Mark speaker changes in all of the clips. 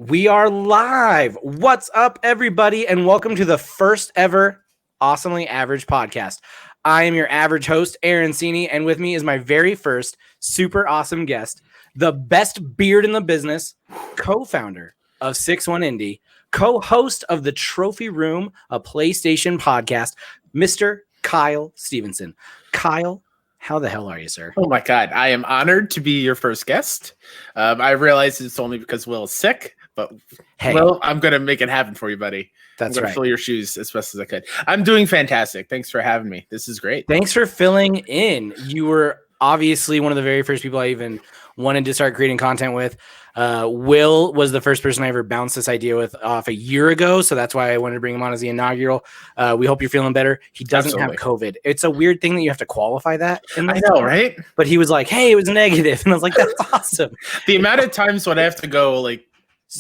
Speaker 1: We are live. What's up, everybody? And welcome to the first ever Awesomely Average podcast. I am your average host, Aaron Cini, and with me is my very first super awesome guest, the best beard in the business, co-founder of 6-1 Indie, co-host of the Trophy Room, a PlayStation podcast, Mr. Kyle Stephenson. Kyle, how the hell are you, sir?
Speaker 2: Oh my God. I am honored to be your first guest. I realize it's only because Will is sick, but
Speaker 1: Hey,
Speaker 2: Will, I'm going to make it happen for you, buddy.
Speaker 1: That's
Speaker 2: I'm going
Speaker 1: right.
Speaker 2: to fill your shoes as best as I could. I'm doing fantastic. Thanks for having me. This is great.
Speaker 1: Thanks for filling in. You were obviously one of the very first people I even wanted to start creating content with. Will was the first person I ever bounced this idea with off a year ago, so that's why I wanted to bring him on as the inaugural. We hope you're feeling better. He doesn't have COVID. It's a weird thing that you have to qualify that.
Speaker 2: I know, right?
Speaker 1: But he was like, hey, it was negative. And I was like, that's awesome.
Speaker 2: The amount of times when I have to go do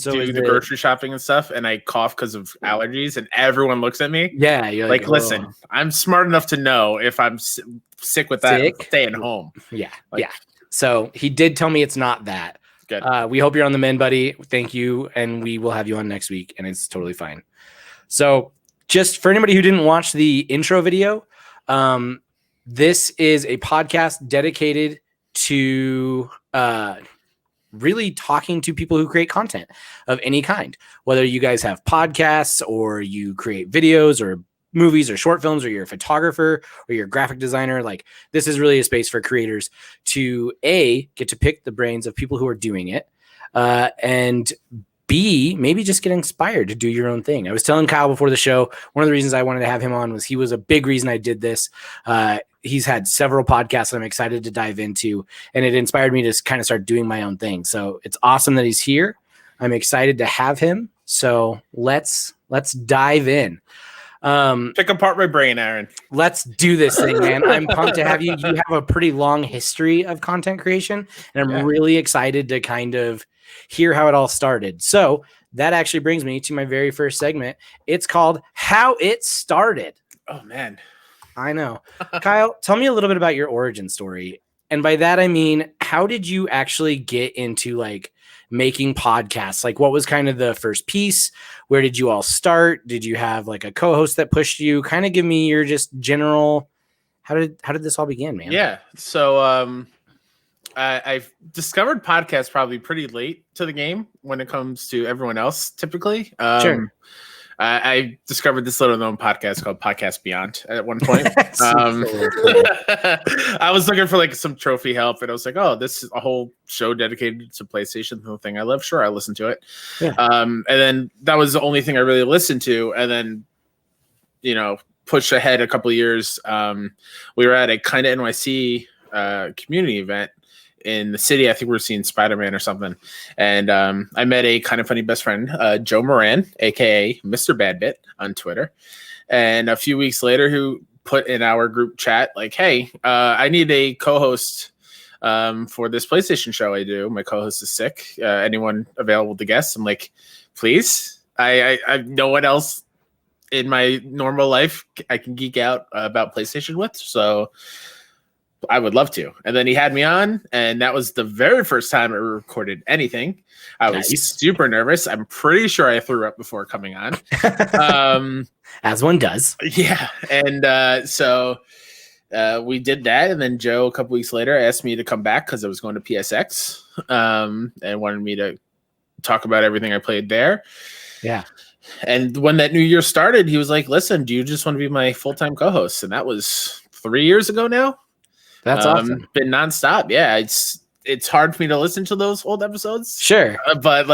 Speaker 2: the
Speaker 1: is
Speaker 2: grocery shopping and stuff, and I cough because of allergies, and everyone looks at me.
Speaker 1: Yeah, you're
Speaker 2: like, listen, I'm smart enough to know if I'm sick with that, staying home.
Speaker 1: Yeah, yeah. So he did tell me it's not that.
Speaker 2: Good.
Speaker 1: We hope you're on the mend, buddy. Thank you, and we will have you on next week, and it's totally fine. So just for anybody who didn't watch the intro video, this is a podcast dedicated to really talking to people who create content of any kind, whether you guys have podcasts or you create videos or movies or short films, or you're a photographer or you're a graphic designer. Like, this is really a space for creators to get to pick the brains of people who are doing it, and B, maybe just get inspired to do your own thing. I was telling Kyle before the show, one of the reasons I wanted to have him on was he was a big reason I did this. He's had several podcasts that I'm excited to dive into, and it inspired me to kind of start doing my own thing. So it's awesome that he's here. I'm excited to have him. So let's dive in.
Speaker 2: Pick apart my brain, Aaron.
Speaker 1: Let's do this thing, man. I'm pumped to have you. You have a pretty long history of content creation, and I'm really excited to kind of hear how it all started. So that actually brings me to my very first segment. It's called How It Started.
Speaker 2: Oh, man.
Speaker 1: I know. Kyle, tell me a little bit about your origin story. And by that, I mean, how did you actually get into making podcasts? Like, what was kind of the first piece? Where did you all start? Did you have a co-host that pushed you? Kind of give me your just general, how did this all begin, man?
Speaker 2: Yeah. So I've discovered podcasts probably pretty late to the game when it comes to everyone else, typically.
Speaker 1: Sure.
Speaker 2: I discovered this little known podcast called Podcast Beyond at one point. I was looking for some trophy help, and I was like, oh, this is a whole show dedicated to PlayStation, the thing I love. Sure, I listened to it. Yeah. And then that was the only thing I really listened to. And then, push ahead a couple of years. We were at a Kind of NYC community event in the city. I think we were seeing Spider-Man or something. And I met a kind of funny best friend, Joe Moran, aka Mr. Badbit on Twitter. And a few weeks later, who put in our group chat, hey, I need a co-host for this PlayStation show I do. My co-host is sick. Anyone available to guest? I'm like, please. I have no one else in my normal life I can geek out about PlayStation with. So I would love to. And then he had me on, and that was the very first time I recorded anything. I was super nervous. I'm pretty sure I threw up before coming on.
Speaker 1: As one does.
Speaker 2: Yeah. And so we did that. And then Joe, a couple weeks later, asked me to come back because I was going to PSX and wanted me to talk about everything I played there. Yeah. And when that new year started, he was like, listen, do you just want to be my full-time co-host? And that was 3 years ago now.
Speaker 1: That's awesome.
Speaker 2: Been nonstop. Yeah, it's hard for me to listen to those old episodes.
Speaker 1: Sure,
Speaker 2: but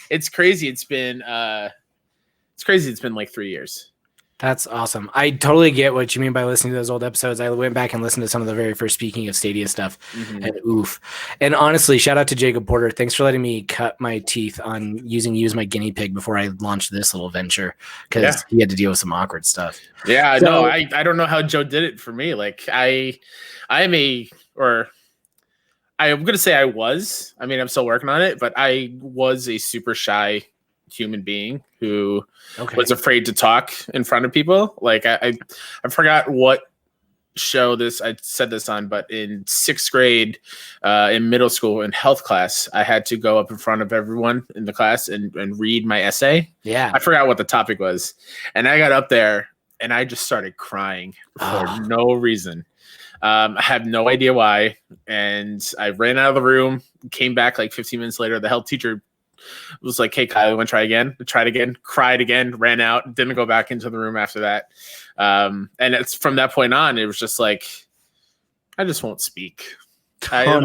Speaker 2: it's crazy. It's been 3 years.
Speaker 1: That's awesome. I totally get what you mean by listening to those old episodes. I went back and listened to some of the very first Speaking of Stadia stuff, and oof. And honestly, shout out to Jacob Porter. Thanks for letting me cut my teeth on using you as my guinea pig before I launched this little venture, because he had to deal with some awkward stuff.
Speaker 2: Yeah, so, no, I don't know how Joe did it for me. I'm going to say I was. I mean, I'm still working on it, but I was a super shy human being who was afraid to talk in front of people. I forgot what show this. I said this on, but in 6th grade, in middle school in health class, I had to go up in front of everyone in the class and read my essay.
Speaker 1: Yeah.
Speaker 2: I forgot what the topic was. And I got up there and I just started crying for no reason. I have no idea why. And I ran out of the room, came back like 15 minutes later. The health teacher was like, "Hey, Kyle, you want to try again?" I tried again, cried again, ran out, didn't go back into the room after that. And it's from that point on, it was just like, I just won't speak. I'll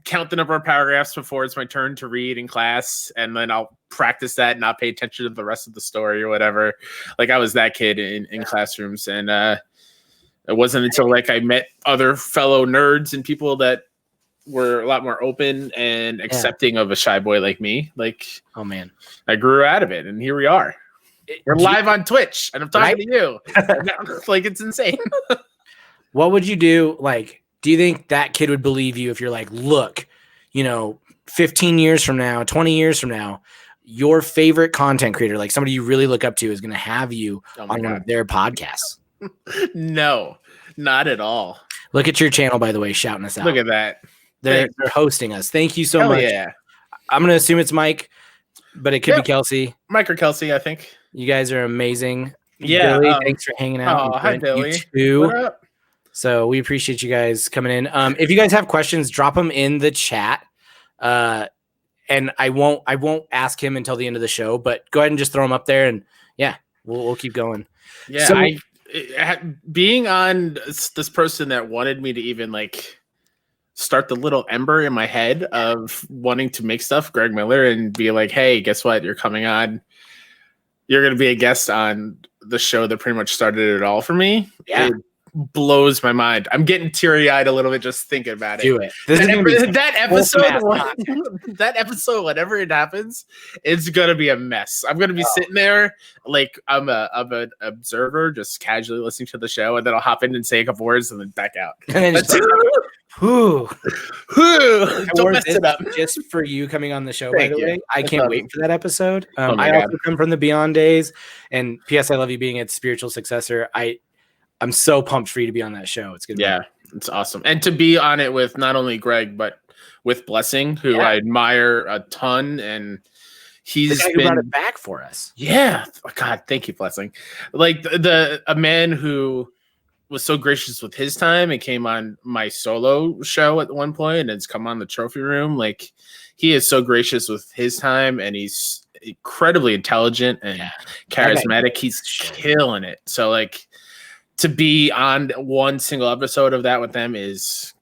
Speaker 2: count the number of paragraphs before it's my turn to read in class, and then I'll practice that and not pay attention to the rest of the story or whatever. Like I was that kid in classrooms. And it wasn't until like I met other fellow nerds and people that were a lot more open and accepting of a shy boy like me. Like,
Speaker 1: oh man,
Speaker 2: I grew out of it, and here we are. We're live on Twitch, and I'm talking to you. Like, it's insane.
Speaker 1: What would you do? Like, do you think that kid would believe you if you're like, look, 15 years from now, 20 years from now, your favorite content creator, like somebody you really look up to, is going to have you on one of their podcasts?
Speaker 2: No, not at all.
Speaker 1: Look at your channel, by the way, shouting us out.
Speaker 2: Look at that.
Speaker 1: They're hosting us. Thank you so much.
Speaker 2: Yeah.
Speaker 1: I'm going to assume it's Mike, but it could be Kelsey.
Speaker 2: Mike or Kelsey, I think.
Speaker 1: You guys are amazing.
Speaker 2: Yeah.
Speaker 1: Billy, thanks for hanging out.
Speaker 2: Oh, hi, Billy.
Speaker 1: You too.
Speaker 2: What up?
Speaker 1: So we appreciate you guys coming in. If you guys have questions, drop them in the chat. And I won't ask him until the end of the show, but go ahead and just throw them up there, and we'll keep going.
Speaker 2: Yeah.
Speaker 1: So,
Speaker 2: being on this person that wanted me to even like start the little ember in my head of wanting to make stuff, Greg Miller, and be like, "Hey, guess what? You're coming on. You're going to be a guest on the show that pretty much started it all for me."
Speaker 1: Yeah.
Speaker 2: It blows my mind. I'm getting teary-eyed a little bit just thinking about it.
Speaker 1: Do it.
Speaker 2: That episode, whenever it happens, it's gonna be a mess. I'm gonna be sitting there like I'm an observer, just casually listening to the show, and then I'll hop in and say a couple words and then back out.
Speaker 1: And then
Speaker 2: don't mess it up.
Speaker 1: Just for you coming on the show, by the way. I can't wait for that episode. I
Speaker 2: God.
Speaker 1: also come from the Beyond days, and P.S. I love you being its spiritual successor. I'm so pumped for you to be on that show. It's gonna be
Speaker 2: it's awesome. And to be on it with not only Greg, but with Blessing, who I admire a ton. And he's
Speaker 1: who brought it back for us.
Speaker 2: Yeah. Oh, God, thank you, Blessing. Like a man who was so gracious with his time and came on my solo show at one point and has come on the trophy room. Like, he is so gracious with his time, and he's incredibly intelligent and charismatic. He's killing it. So like, to be on one single episode of that with them is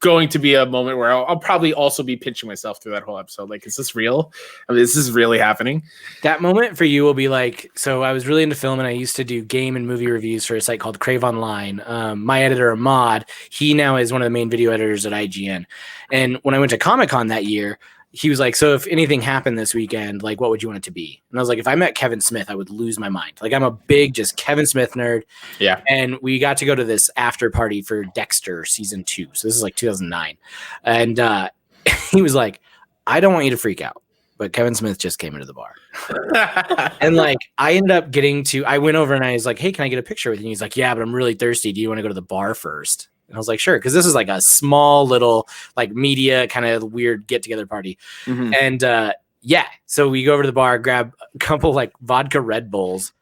Speaker 2: going to be a moment where I'll probably also be pinching myself through that whole episode. Like, is this real? I mean, is this really happening?
Speaker 1: That moment for you will be like, so I was really into film, and I used to do game and movie reviews for a site called Crave Online. My editor, Ahmad, he now is one of the main video editors at IGN. And when I went to Comic-Con that year, he was like, so if anything happened this weekend, like, what would you want it to be? And I was like, if I met Kevin Smith, I would lose my mind. Like, I'm a big just Kevin Smith nerd.
Speaker 2: Yeah.
Speaker 1: And we got to go to this after party for Dexter season 2. So this is like 2009. And he was like, I don't want you to freak out, but Kevin Smith just came into the bar. And like, I ended up I went over and I was like, hey, can I get a picture with you? And he's like, yeah, but I'm really thirsty. Do you want to go to the bar first? And I was like, sure. Cause this is like a small little like media kind of weird get together party. Mm-hmm. And so we go over to the bar, grab a couple like vodka Red Bulls,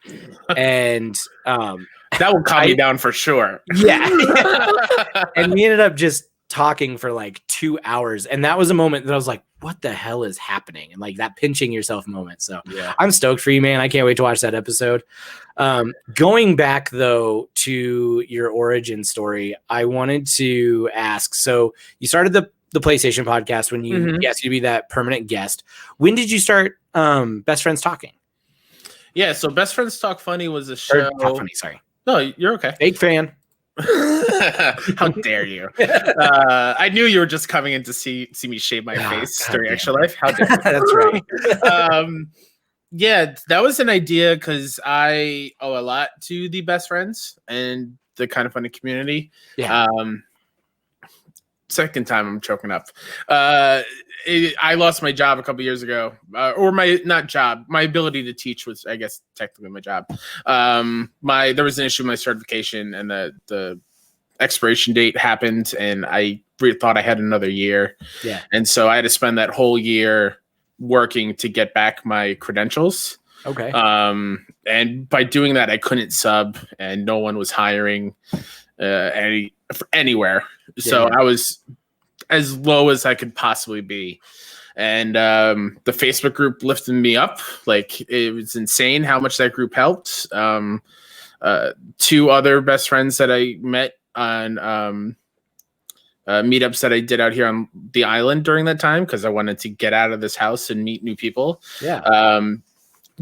Speaker 1: and
Speaker 2: that will calm me down for sure.
Speaker 1: Yeah. And we ended up just talking for like 2 hours. And that was a moment that I was like, what the hell is happening? And like that pinching yourself moment. So I'm stoked for you, man. I can't wait to watch that episode. Going back though to your origin story, I wanted to ask, so you started the PlayStation podcast when you asked you to be that permanent guest. When did you start Best Friends Talking?
Speaker 2: Yeah, so Best Friends Talk Funny was a show.
Speaker 1: Talk Funny, sorry.
Speaker 2: No, you're okay.
Speaker 1: Fake fan.
Speaker 2: How dare you? I knew you were just coming in to see me shave my face during Extra Life. How dare you?
Speaker 1: That's right.
Speaker 2: That was an idea because I owe a lot to the Best Friends and the Kind of Funny community.
Speaker 1: Yeah.
Speaker 2: second time I'm choking up. I lost my job a couple years ago, or my ability to teach was, I guess, technically my job. There was an issue with my certification, and the expiration date happened, and I thought I had another year.
Speaker 1: Yeah.
Speaker 2: And so I had to spend that whole year working to get back my credentials.
Speaker 1: Okay.
Speaker 2: And by doing that, I couldn't sub, and no one was hiring anywhere. So I was as low as I could possibly be. And the Facebook group lifted me up. Like, it was insane how much that group helped. Two other best friends that I met on meetups that I did out here on the island during that time, because I wanted to get out of this house and meet new people.
Speaker 1: Yeah.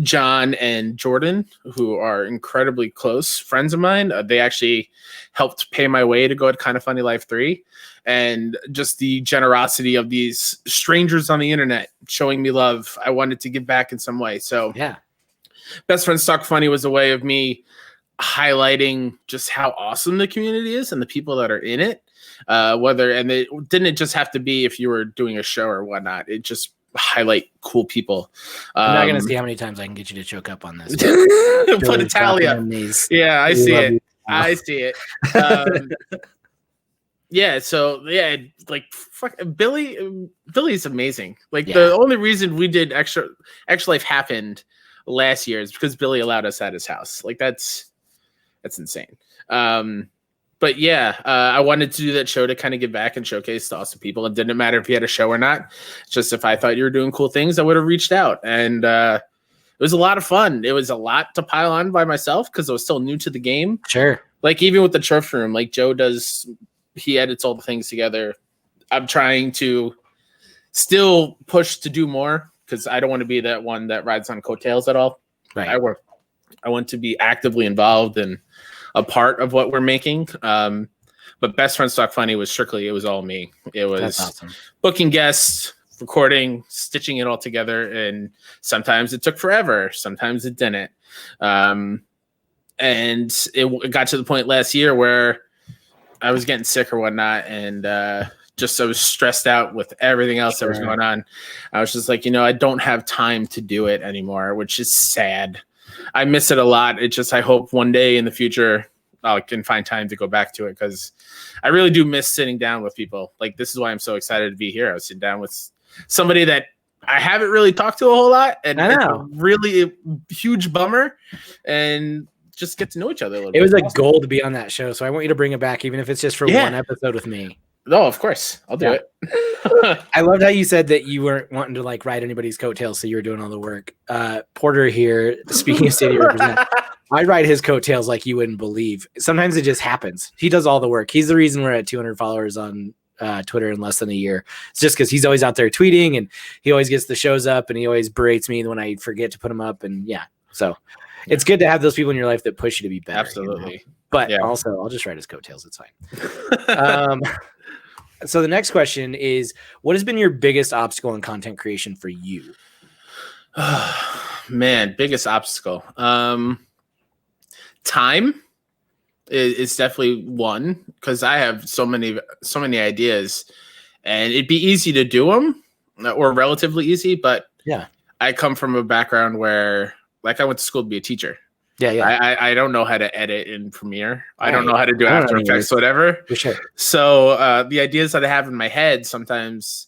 Speaker 2: John and Jordan, who are incredibly close friends of mine, they actually helped pay my way to go to Kind of Funny Life 3. And just the generosity of these strangers on the internet showing me love, I wanted to give back in some way. So
Speaker 1: yeah,
Speaker 2: Best Friends Talk Funny was a way of me highlighting just how awesome the community is and the people that are in it. And it didn't just have to be if you were doing a show or whatnot. It just highlight cool people.
Speaker 1: I'm not gonna see how many times I can get you to choke up on this.
Speaker 2: Put a tally up. Yeah, I see it. I see it. Yeah, so yeah, like Billy's amazing. Like the only reason we did extra life happened last year is because Billy allowed us at his house. Like that's insane. But yeah, I wanted to do that show to kind of give back and showcase to awesome people. It didn't matter if you had a show or not. It's just if I thought you were doing cool things, I would have reached out. And it was a lot of fun. It was a lot to pile on by myself because I was still new to the game.
Speaker 1: Sure.
Speaker 2: Like even with the trophy room, like Joe does, he edits all the things together. I'm trying to still push to do more because I don't want to be that one that rides on coattails at all.
Speaker 1: Right.
Speaker 2: I want to be actively involved and a part of what we're making. But Best Friends Talk Funny was it was all me. It was awesome. Booking guests, recording, stitching it all together. And sometimes it took forever. Sometimes it didn't. And it got to the point last year where I was getting sick or whatnot. And I was stressed out with everything else that was going on. I was just like, I don't have time to do it anymore, which is sad. I miss it a lot. It's just I hope one day in the future I can find time to go back to it because I really do miss sitting down with people. Like this is why I'm so excited to be here. I was sitting down with somebody that I haven't really talked to a whole lot, and
Speaker 1: I know.
Speaker 2: It's a really huge bummer, and just get to know each other a little bit.
Speaker 1: It was a goal to be on that show, so I want you to bring it back, even if it's just for one episode with me.
Speaker 2: Oh, of course. I'll do it.
Speaker 1: I loved how you said that you weren't wanting to like ride anybody's coattails, so you were doing all the work. Porter here, speaking of city representative, I ride his coattails like you wouldn't believe. Sometimes it just happens. He does all the work. He's the reason we're at 200 followers on Twitter in less than a year. It's just because he's always out there tweeting, and he always gets the shows up, and he always berates me when I forget to put them up. And so it's good to have those people in your life that push you to be better.
Speaker 2: Absolutely.
Speaker 1: But also, I'll just ride his coattails. It's fine. So the next question is, what has been your biggest obstacle in content creation for you?
Speaker 2: Man, biggest obstacle. Time is definitely one because I have so many ideas, and it'd be easy to do them or relatively easy. But I come from a background where, like, I went to school to be a teacher. I don't know how to edit in Premiere. I don't know how to do After Effects, whatever.
Speaker 1: For sure.
Speaker 2: So the ideas that I have in my head, sometimes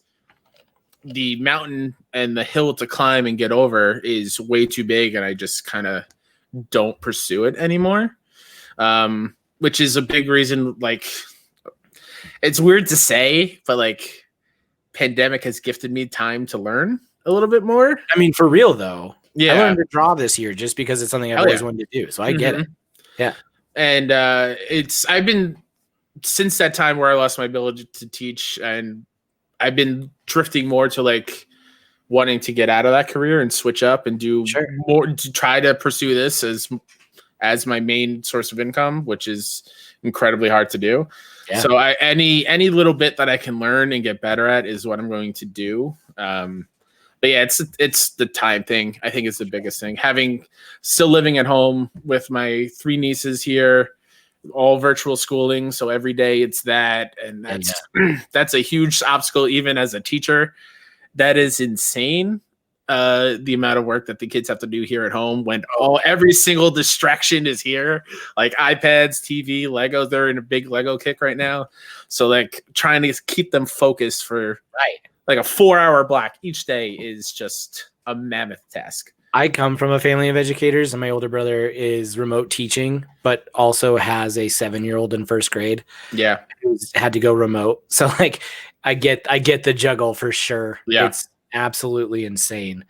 Speaker 2: the mountain and the hill to climb and get over is way too big, and I just kind of don't pursue it anymore. Which is a big reason. Like, it's weird to say, but like, pandemic has gifted me time to learn a little bit more.
Speaker 1: I mean, for real though.
Speaker 2: Yeah,
Speaker 1: I learned to draw this year just because it's something I've always wanted to do. So I get it. Yeah.
Speaker 2: And I've been, since that time where I lost my ability to teach, and I've been drifting more to like wanting to get out of that career and switch up and do more, to try to pursue this as my main source of income, which is incredibly hard to do. Yeah. So any little bit that I can learn and get better at is what I'm going to do. But yeah, it's the time thing. I think it's the biggest thing. Still living at home with my 3 nieces here, all virtual schooling. So every day it's that. And that's, that's a huge obstacle, even as a teacher. That is insane. The amount of work that the kids have to do here at home when every single distraction is here, like iPads, TV, Legos. They're in a big Lego kick right now. So like trying to keep them focused for like a 4-hour block each day is just a mammoth task.
Speaker 1: I come from a family of educators, and my older brother is remote teaching, but also has a 7-year-old in first grade.
Speaker 2: Yeah.
Speaker 1: Who's had to go remote. So like I get the juggle for sure.
Speaker 2: Yeah.
Speaker 1: It's absolutely insane.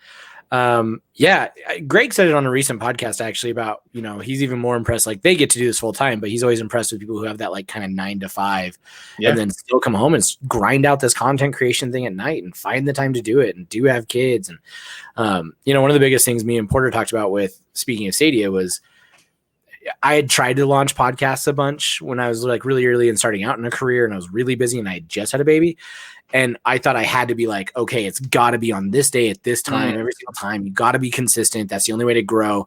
Speaker 1: Greg said it on a recent podcast actually about, he's even more impressed. Like they get to do this full time, but he's always impressed with people who have that like kind of 9 to 5 and then still come home and grind out this content creation thing at night and find the time to do it and do have kids. And, one of the biggest things me and Porter talked about with Speaking of Stadia was I had tried to launch podcasts a bunch when I was like really early and starting out in a career, and I was really busy and I had just had a baby. And I thought I had to be like, okay, it's got to be on this day at this time, every single time. You got to be consistent. That's the only way to grow.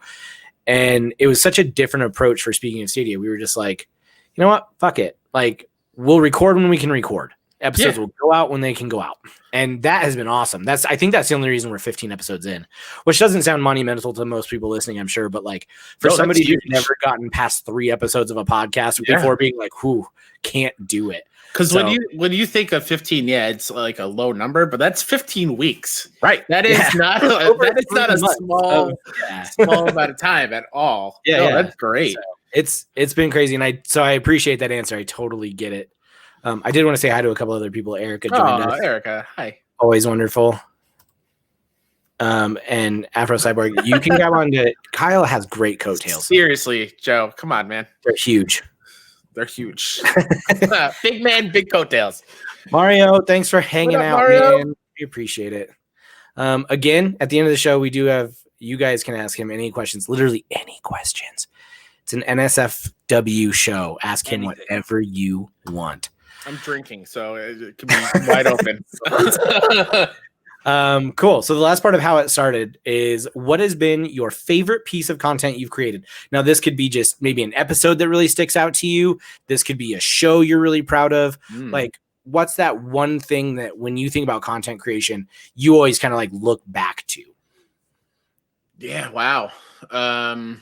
Speaker 1: And it was such a different approach for Speaking of Stadia. We were just like, you know what? Fuck it. Like, we'll record when we can record. Episodes will go out when they can go out. And that has been awesome. I think that's the only reason we're 15 episodes in, which doesn't sound monumental to most people listening, I'm sure. But like for somebody who's never gotten past 3 episodes of a podcast before being like, who can't do it.
Speaker 2: Because when you think of 15, it's like a low number, but that's 15 weeks, right? That is not a small amount of time at all. That's great.
Speaker 1: So it's been crazy, and I appreciate that answer. I totally get it. I did want to say hi to a couple other people. Erica joined us.
Speaker 2: Erica, hi.
Speaker 1: Always wonderful. And Afro Cyborg, you can grab on to Kyle has great coattails.
Speaker 2: Seriously, Joe, come on, man.
Speaker 1: They're huge.
Speaker 2: Big man, big coattails.
Speaker 1: Mario, thanks for hanging out, Mario? Man. We appreciate it. Again, at the end of the show, we do have, you guys can ask him any questions, literally any questions. It's an NSFW show. Ask him whatever you want.
Speaker 2: I'm drinking, so it could be wide open.
Speaker 1: Cool. So the last part of how it started is, what has been your favorite piece of content you've created? Now, this could be just maybe an episode that really sticks out to you. This could be a show you're really proud of. Like, what's that one thing that when you think about content creation, you always kind of like look back to?
Speaker 2: Yeah. Wow.
Speaker 1: I'm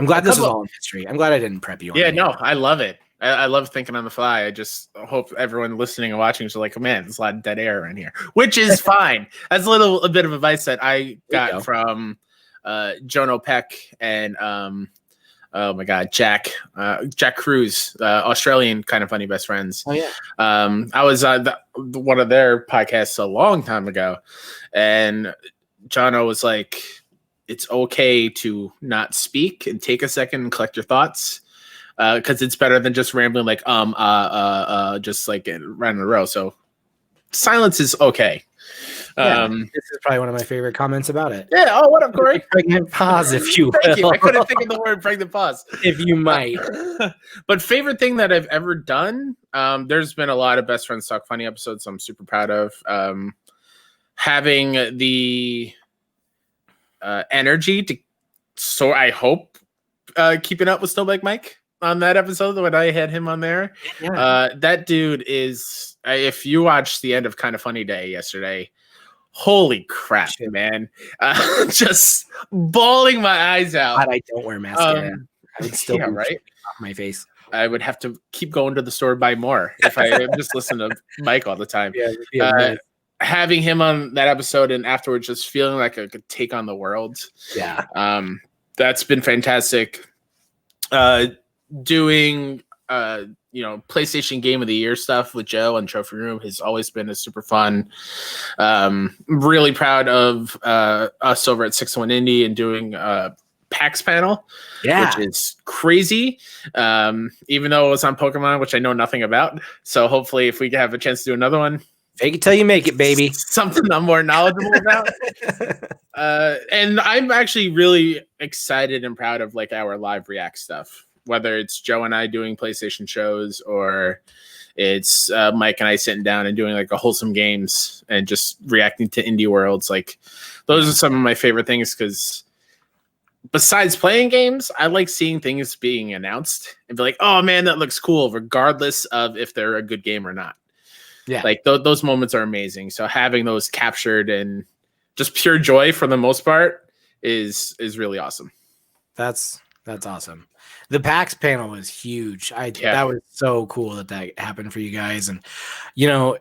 Speaker 1: glad this was all in history. I'm glad I didn't prep you on it.
Speaker 2: No, I love it. I love thinking on the fly. I just hope everyone listening and watching is like, oh, man, there's a lot of dead air around here, which is fine. That's a bit of advice that I got from Jono Peck and oh my God, Jack Cruz, Australian Kind of Funny best friends.
Speaker 1: Oh yeah.
Speaker 2: I was on one of their podcasts a long time ago, and Jono was like, it's okay to not speak and take a second and collect your thoughts. Because it's better than just rambling like just like right in a row. So silence is okay.
Speaker 1: This is probably one of my favorite comments about it.
Speaker 2: Yeah. Oh, what up, Corey?
Speaker 1: Pregnant pause, if you will.
Speaker 2: Thank you. I couldn't think of the word pregnant pause.
Speaker 1: If you might.
Speaker 2: But favorite thing that I've ever done. There's been a lot of Best Friends Talk Funny episodes I'm super proud of. Having the energy to, so I hope keeping up with Snowbike Mike on that episode when I had him on there. That dude is, if you watched the end of Kind of Funny Day yesterday, holy crap, man. Just bawling my eyes out.
Speaker 1: God, I don't wear mascara. I would still be
Speaker 2: right
Speaker 1: off my face.
Speaker 2: I would have to keep going to the store and buy more if I just listen to Mike all the time. Having him on that episode and afterwards just feeling like I could take on the world. That's been fantastic. Doing PlayStation Game of the Year stuff with Joe and Trophy Room has always been a super fun. Really proud of us over at 601 Indie and doing PAX panel, which is crazy. Even though it was on Pokemon, which I know nothing about. So hopefully if we have a chance to do another one,
Speaker 1: fake it till you make it, baby.
Speaker 2: Something I'm more knowledgeable about. And I'm actually really excited and proud of like our live react stuff. Whether it's Joe and I doing PlayStation shows or it's Mike and I sitting down and doing like a wholesome games and just reacting to indie worlds. Like those are some of my favorite things because besides playing games, I like seeing things being announced and be like, oh man, that looks cool, regardless of if they're a good game or not.
Speaker 1: Yeah.
Speaker 2: Like those moments are amazing. So having those captured and just pure joy for the most part is really awesome.
Speaker 1: That's awesome. The PAX panel was huge. That was so cool that happened for you guys. And, you know,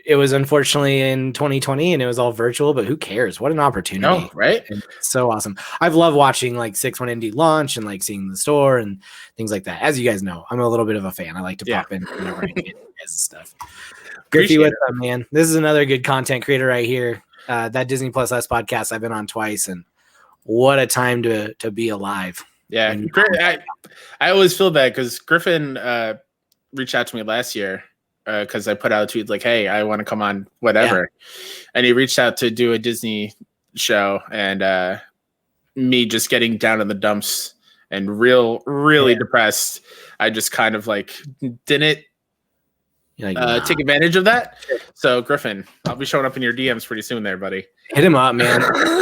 Speaker 1: it was unfortunately in 2020 and it was all virtual, but who cares? What an opportunity.
Speaker 2: No, right?
Speaker 1: And it's so awesome. I've loved watching like 6-1 Indie launch and like seeing the store and things like that. As you guys know, I'm a little bit of a fan. I like to pop in whenever I can get stuff. Griffey, what's up, man? This is another good content creator right here. That Disney Plus Us podcast I've been on twice, and what a time to be alive.
Speaker 2: Yeah, I always feel bad because Griffin reached out to me last year because I put out a tweet like, hey, I want to come on whatever. Yeah. And he reached out to do a Disney show, and me just getting down in the dumps and really depressed. I just kind of like didn't take advantage of that. So Griffin, I'll be showing up in your DMs pretty soon there, buddy.
Speaker 1: Hit him up, man.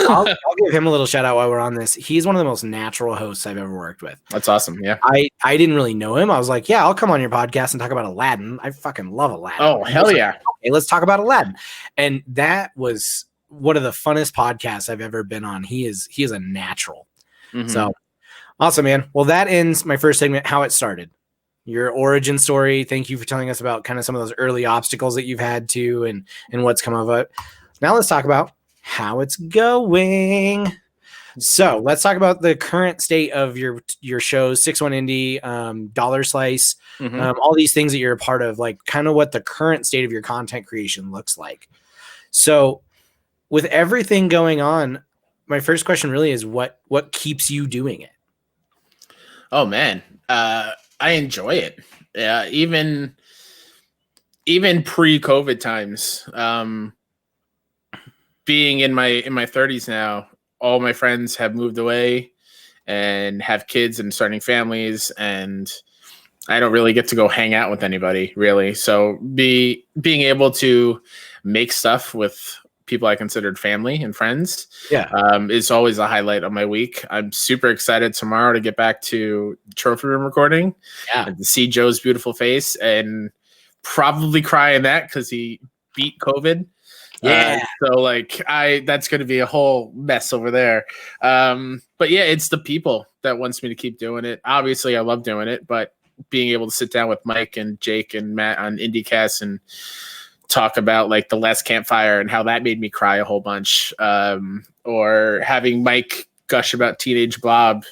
Speaker 1: I'll give him a little shout out while we're on this. He's one of the most natural hosts I've ever worked with.
Speaker 2: That's awesome. Yeah.
Speaker 1: I didn't really know him. I was like, yeah, I'll come on your podcast and talk about Aladdin. I fucking love Aladdin.
Speaker 2: Oh, hell yeah.
Speaker 1: Like, okay, let's talk about Aladdin. And that was one of the funnest podcasts I've ever been on. He is a natural. Mm-hmm. So awesome, man. Well, that ends my first segment, how it started. Your origin story. Thank you for telling us about kind of some of those early obstacles that you've had to and what's come of it. Now let's talk about how it's going. So let's talk about the current state of your shows, 6-1 Indie, Dollar Slice, all these things that you're a part of, like kind of what the current state of your content creation looks like. So with everything going on, my first question really is what keeps you doing it?
Speaker 2: Oh man. I enjoy it. Yeah, even pre-COVID times. Being in my 30s now, all my friends have moved away and have kids and starting families, and I don't really get to go hang out with anybody really. So being able to make stuff with people I considered family and friends is always a highlight of my week. I'm super excited tomorrow to get back to Trophy Room recording and to see Joe's beautiful face and probably cry in that because he beat COVID. So like that's going to be a whole mess over there. But yeah, it's the people that wants me to keep doing it. Obviously I love doing it, but being able to sit down with Mike and Jake and Matt on IndieCast and talk about like the last campfire and how that made me cry a whole bunch, or having Mike gush about Teenage Bob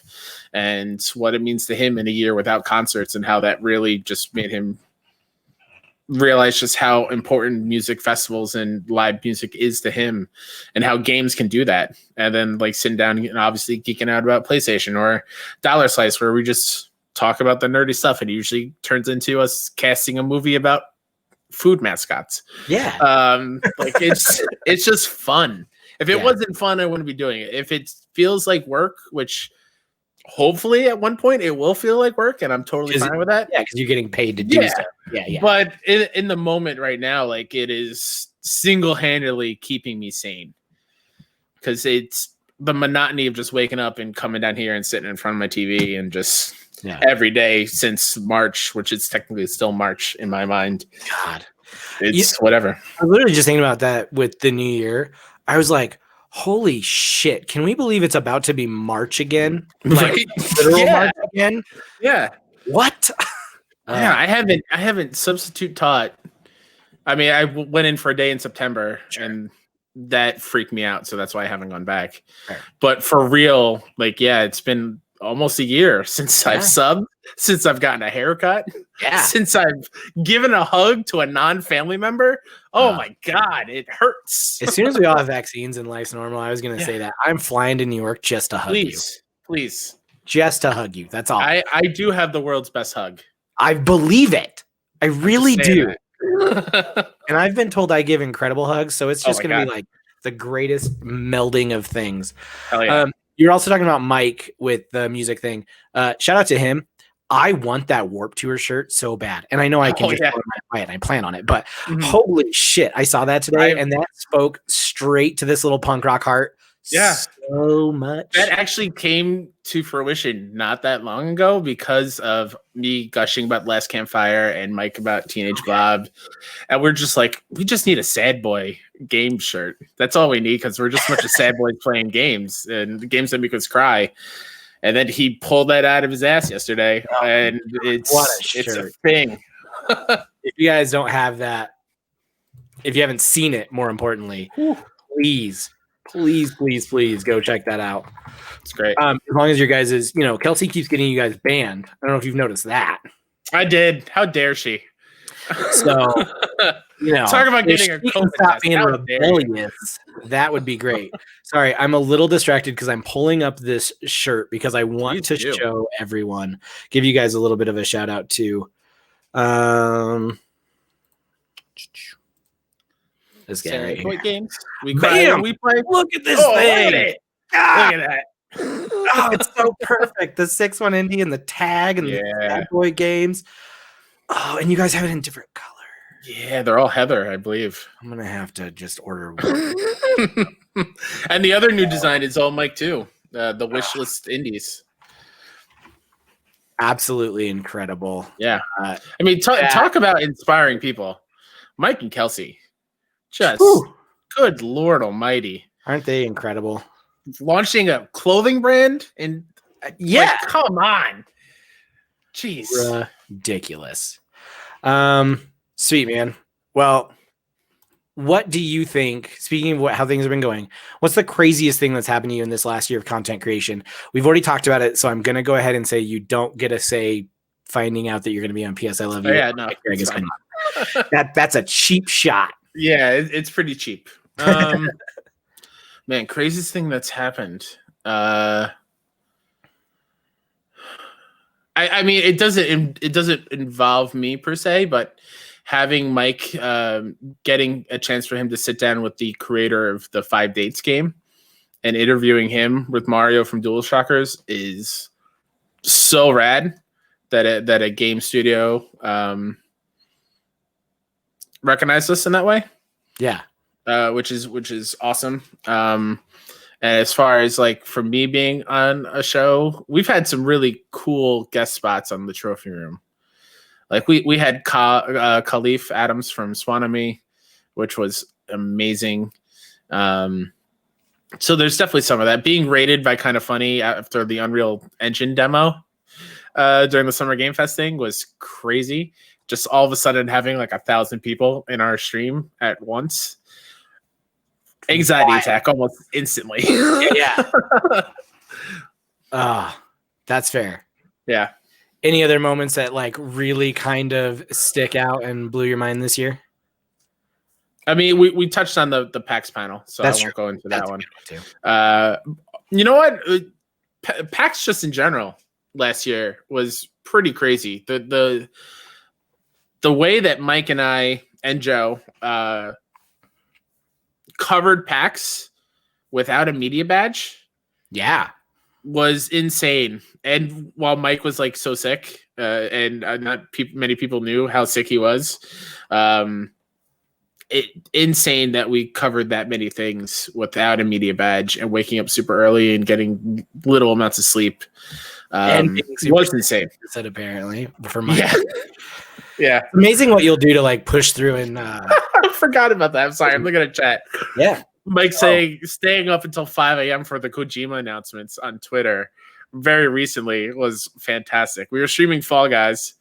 Speaker 2: and what it means to him in a year without concerts and how that really just made him realize just how important music festivals and live music is to him and how games can do that. And then like sitting down and obviously geeking out about PlayStation or Dollar Slice, where we just talk about the nerdy stuff, and it usually turns into us casting a movie about food mascots. Like it's just fun. If it wasn't fun, I wouldn't be doing it. If it feels like work, which hopefully at one point it will feel like work, and I'm totally fine with that.
Speaker 1: Yeah, because you're getting paid to do stuff.
Speaker 2: But in the moment right now, like it is single-handedly keeping me sane, because it's the monotony of just waking up and coming down here and sitting in front of my TV and just every day since March, which is technically still March in my mind.
Speaker 1: God,
Speaker 2: it's whatever.
Speaker 1: I'm literally just thinking about that with the new year. I was like, holy shit, can we believe it's about to be March again? Like literal March again?
Speaker 2: Yeah.
Speaker 1: What?
Speaker 2: Yeah, I haven't substitute taught. I mean, I went in for a day in September and that freaked me out. So that's why I haven't gone back. Sure. But for real, like, it's been almost a year since I've subbed, since I've gotten a haircut, since I've given a hug to a non-family member. Oh my God, it hurts.
Speaker 1: As soon as we all have vaccines and life's normal, I was going to say that I'm flying to New York just to hug you.
Speaker 2: Please.
Speaker 1: Just to hug you. That's all.
Speaker 2: I do have the world's best hug.
Speaker 1: I believe it. I really do. And I've been told I give incredible hugs, so it's just going to be like the greatest melding of things.
Speaker 2: Hell yeah.
Speaker 1: You're also talking about Mike with the music thing. Shout out to him. I want that Warped Tour shirt so bad. And I know I can buy it. I plan on it. But holy shit, I saw that today, and that spoke straight to this little punk rock heart
Speaker 2: Yeah.
Speaker 1: so much.
Speaker 2: That actually came to fruition not that long ago because of me gushing about Last Campfire and Mike about Teenage Bob. And we're just like, we just need a sad boy game shirt. That's all we need because we're just a bunch of sad boys playing games and games that make us cry. And then he pulled that out of his ass yesterday. And it's a thing.
Speaker 1: If you guys don't have that, if you haven't seen it, more importantly, please go check that out.
Speaker 2: It's great.
Speaker 1: As long as your guys is, Kelsey keeps getting you guys banned. I don't know if you've noticed that.
Speaker 2: I did. How dare she?
Speaker 1: So,
Speaker 2: talk about getting a COVID
Speaker 1: stop being rebellious. That would be great. Sorry, I'm a little distracted because I'm pulling up this shirt because I want to show everyone, give you guys a little bit of a shout out to. This guy right here.
Speaker 2: Games. We play.
Speaker 1: Look at this thing. Look at that. Oh, it's so perfect. The 6-1 indie and the tag and the Bad Boy games. Oh, and you guys have it in different color.
Speaker 2: Yeah, they're all Heather, I believe.
Speaker 1: I'm gonna have to just order one.
Speaker 2: And the other new design is all Mike too. The wish list indies.
Speaker 1: Absolutely incredible.
Speaker 2: Yeah. I mean, talk about inspiring people. Mike and Kelsey. Just good Lord Almighty.
Speaker 1: Aren't they incredible?
Speaker 2: Launching a clothing brand and come on. Jeez.
Speaker 1: Ridiculous. Sweet, man. Well, what do you think, speaking of how things have been going, what's the craziest thing that's happened to you in this last year of content creation? We've already talked about it, so I'm going to go ahead and say you don't get a say finding out that you're going to be on PS I Love You.
Speaker 2: Yeah, no.
Speaker 1: That's a cheap shot.
Speaker 2: Yeah, it's pretty cheap. Man, craziest thing that's happened. I mean, it doesn't involve me per se, but having Mike, getting a chance for him to sit down with the creator of the 5 Dates game and interviewing him with Mario from DualShockers is so rad that a game studio recognized us in that way.
Speaker 1: Yeah.
Speaker 2: Which is awesome. And as far as like for me being on a show, we've had some really cool guest spots on the Trophy Room. Like we had Khalif Adams from Swanamy, which was amazing. So there's definitely some of that. Being rated by Kind of Funny after the Unreal Engine demo during the Summer Game Fest thing was crazy. Just all of a sudden having like 1,000 people in our stream at once. Anxiety attack almost instantly.
Speaker 1: Yeah. That's fair.
Speaker 2: Yeah.
Speaker 1: Any other moments that like really kind of stick out and blew your mind this year?
Speaker 2: I mean, we touched on the PAX panel, so I won't go into that one. You know what? PAX just in general last year was pretty crazy. The way that Mike and I and Joe covered PAX without a media badge, was insane. And while Mike was like so sick, and many people knew how sick he was, insane that we covered that many things without a media badge and waking up super early and getting little amounts of sleep. And it was insane.
Speaker 1: Said apparently for Mike.
Speaker 2: Yeah.
Speaker 1: Amazing what you'll do to like push through and
Speaker 2: I forgot about that. I'm sorry. I'm looking at chat.
Speaker 1: Yeah.
Speaker 2: Mike saying staying up until 5 a.m. for the Kojima announcements on Twitter very recently was fantastic. We were streaming Fall Guys,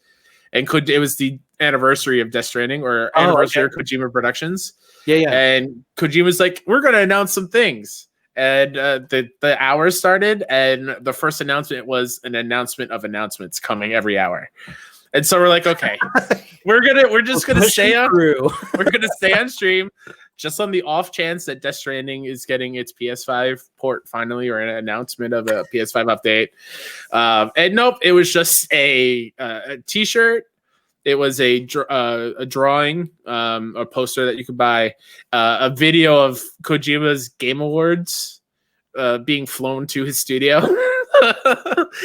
Speaker 2: and it was the anniversary of Death Stranding or anniversary of Kojima Productions. Yeah. And Kojima's like, we're going to announce some things. And the hours started, and the first announcement was an announcement of announcements coming every hour. And so we're like, okay, we're just gonna stay on. We're gonna stay on stream, just on the off chance that Death Stranding is getting its PS5 port finally, or an announcement of a PS5 update. And nope, it was just a T-shirt. It was a drawing, a poster that you could buy, a video of Kojima's Game Awards being flown to his studio.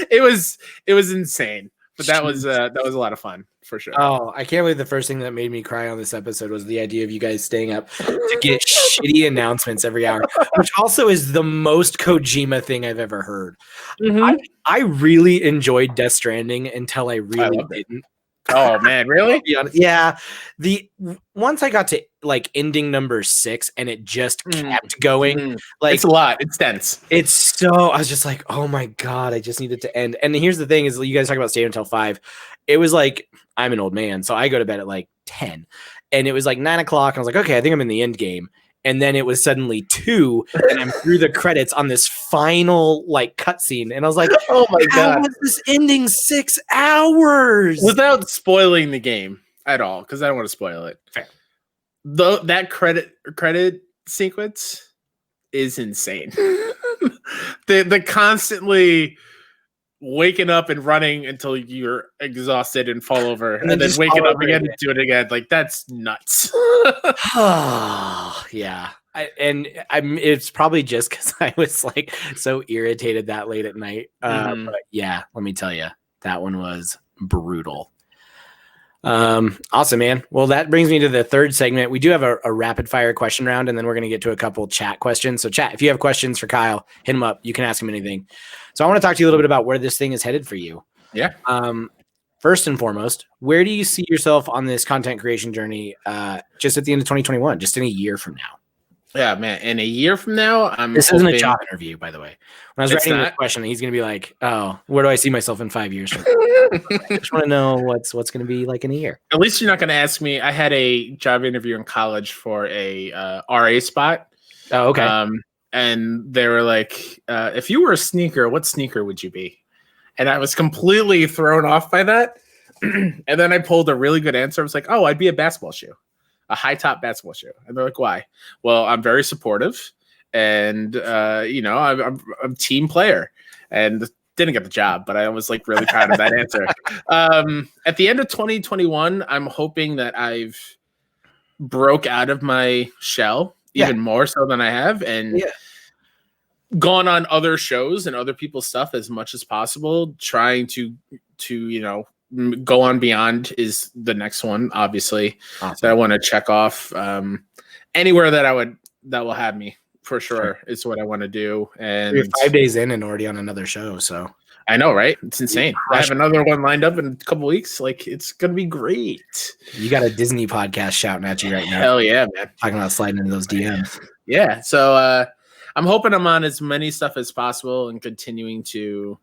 Speaker 2: It was insane. But that was a lot of fun for sure.
Speaker 1: Oh, I can't believe the first thing that made me cry on this episode was the idea of you guys staying up to get shitty announcements every hour, which also is the most Kojima thing I've ever heard.
Speaker 2: Mm-hmm.
Speaker 1: I really enjoyed Death Stranding until I really didn't.
Speaker 2: Oh man, really?
Speaker 1: Yeah. Once I got to like ending number 6 and it just kept going, like
Speaker 2: it's a lot. It's dense.
Speaker 1: It's so I was just like, oh my God, I just need it to end. And here's the thing is you guys talk about staying until 5. It was like, I'm an old man, so I go to bed at like 10. And it was like 9 o'clock. And I was like, okay, I think I'm in the end game. And then it was suddenly 2, and I'm through the credits on this final like cutscene. And I was like,
Speaker 2: oh my God,
Speaker 1: how was this ending 6 hours?
Speaker 2: Without spoiling the game at all, because I don't want to spoil it.
Speaker 1: Fair.
Speaker 2: Though that credit sequence is insane. the constantly waking up and running until you're exhausted and fall over, and then waking up again and do it again. Like that's nuts.
Speaker 1: Yeah. It's probably just because I was like so irritated that late at night. But yeah, let me tell you, that one was brutal. Awesome, man. Well, that brings me to the third segment. We do have a rapid fire question round, and then we're going to get to a couple chat questions. So chat, if you have questions for Kyle, hit him up. You can ask him anything. So I want to talk to you a little bit about where this thing is headed for you.
Speaker 2: Yeah.
Speaker 1: First and foremost, where do you see yourself on this content creation journey? Just at the end of 2021, just in a year from now.
Speaker 2: Yeah, man. In a year from now,
Speaker 1: This isn't a job interview, by the way. When I was writing this question, he's going to be like, "Oh, where do I see myself in 5 years?" I just want to know what's going to be like in a year.
Speaker 2: At least you're not going to ask me. I had a job interview in college for a RA spot.
Speaker 1: Oh, okay.
Speaker 2: And they were like, "If you were a sneaker, what sneaker would you be?" And I was completely thrown off by that. And then I pulled a really good answer. I was like, "Oh, I'd be a basketball shoe." A high top basketball shoe. And they're like, why? Well, I'm very supportive and, I'm a team player and didn't get the job, but I was like really proud of that answer. At the end of 2021, I'm hoping that I've broke out of my shell even more so than I have and gone on other shows and other people's stuff as much as possible, trying to go on beyond is the next one, obviously. Awesome. That I want to check off. Anywhere that will have me for sure is what I want to do. And
Speaker 1: you're 5 days in and already on another show. So
Speaker 2: I know, right? It's insane. I have another one lined up in a couple weeks. Like it's gonna be great.
Speaker 1: You got a Disney podcast shouting at you right now.
Speaker 2: Hell yeah, man.
Speaker 1: Talking about sliding into those DMs.
Speaker 2: Yeah. So I'm hoping I'm on as many stuff as possible and continuing to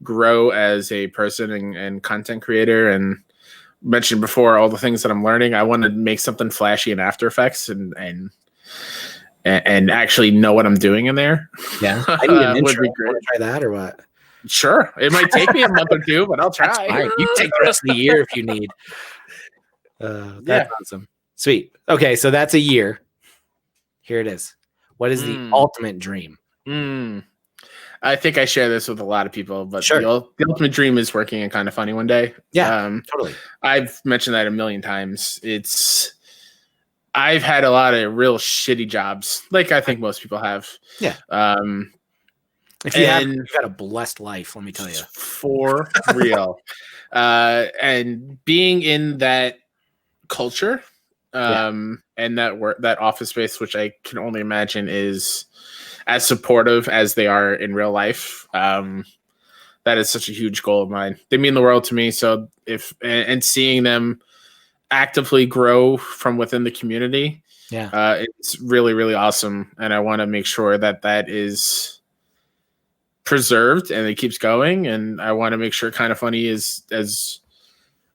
Speaker 2: grow as a person and content creator. And mentioned before all the things that I'm learning. I want to make something flashy in After Effects and actually know what I'm doing in there.
Speaker 1: Yeah, I need an intro. Want to try that or what?
Speaker 2: Sure, it might take me a month or two, but I'll try.
Speaker 1: You can take the rest of the year if you need. That's awesome. Sweet. Okay, so that's a year. Here it is. What is the ultimate dream?
Speaker 2: I think I share this with a lot of people, but the ultimate dream is working in Kind of Funny one day.
Speaker 1: Yeah, totally.
Speaker 2: I've mentioned that a million times. I've had a lot of real shitty jobs, like I think most people have.
Speaker 1: Yeah. If you have, you've had a blessed life, let me tell you.
Speaker 2: For real. And being in that culture, and that office space, which I can only imagine is as supportive as they are in real life. That is such a huge goal of mine. They mean the world to me. So and seeing them actively grow from within the community, it's really, really awesome. And I want to make sure that is preserved and it keeps going. And I want to make sure Kind of Funny is as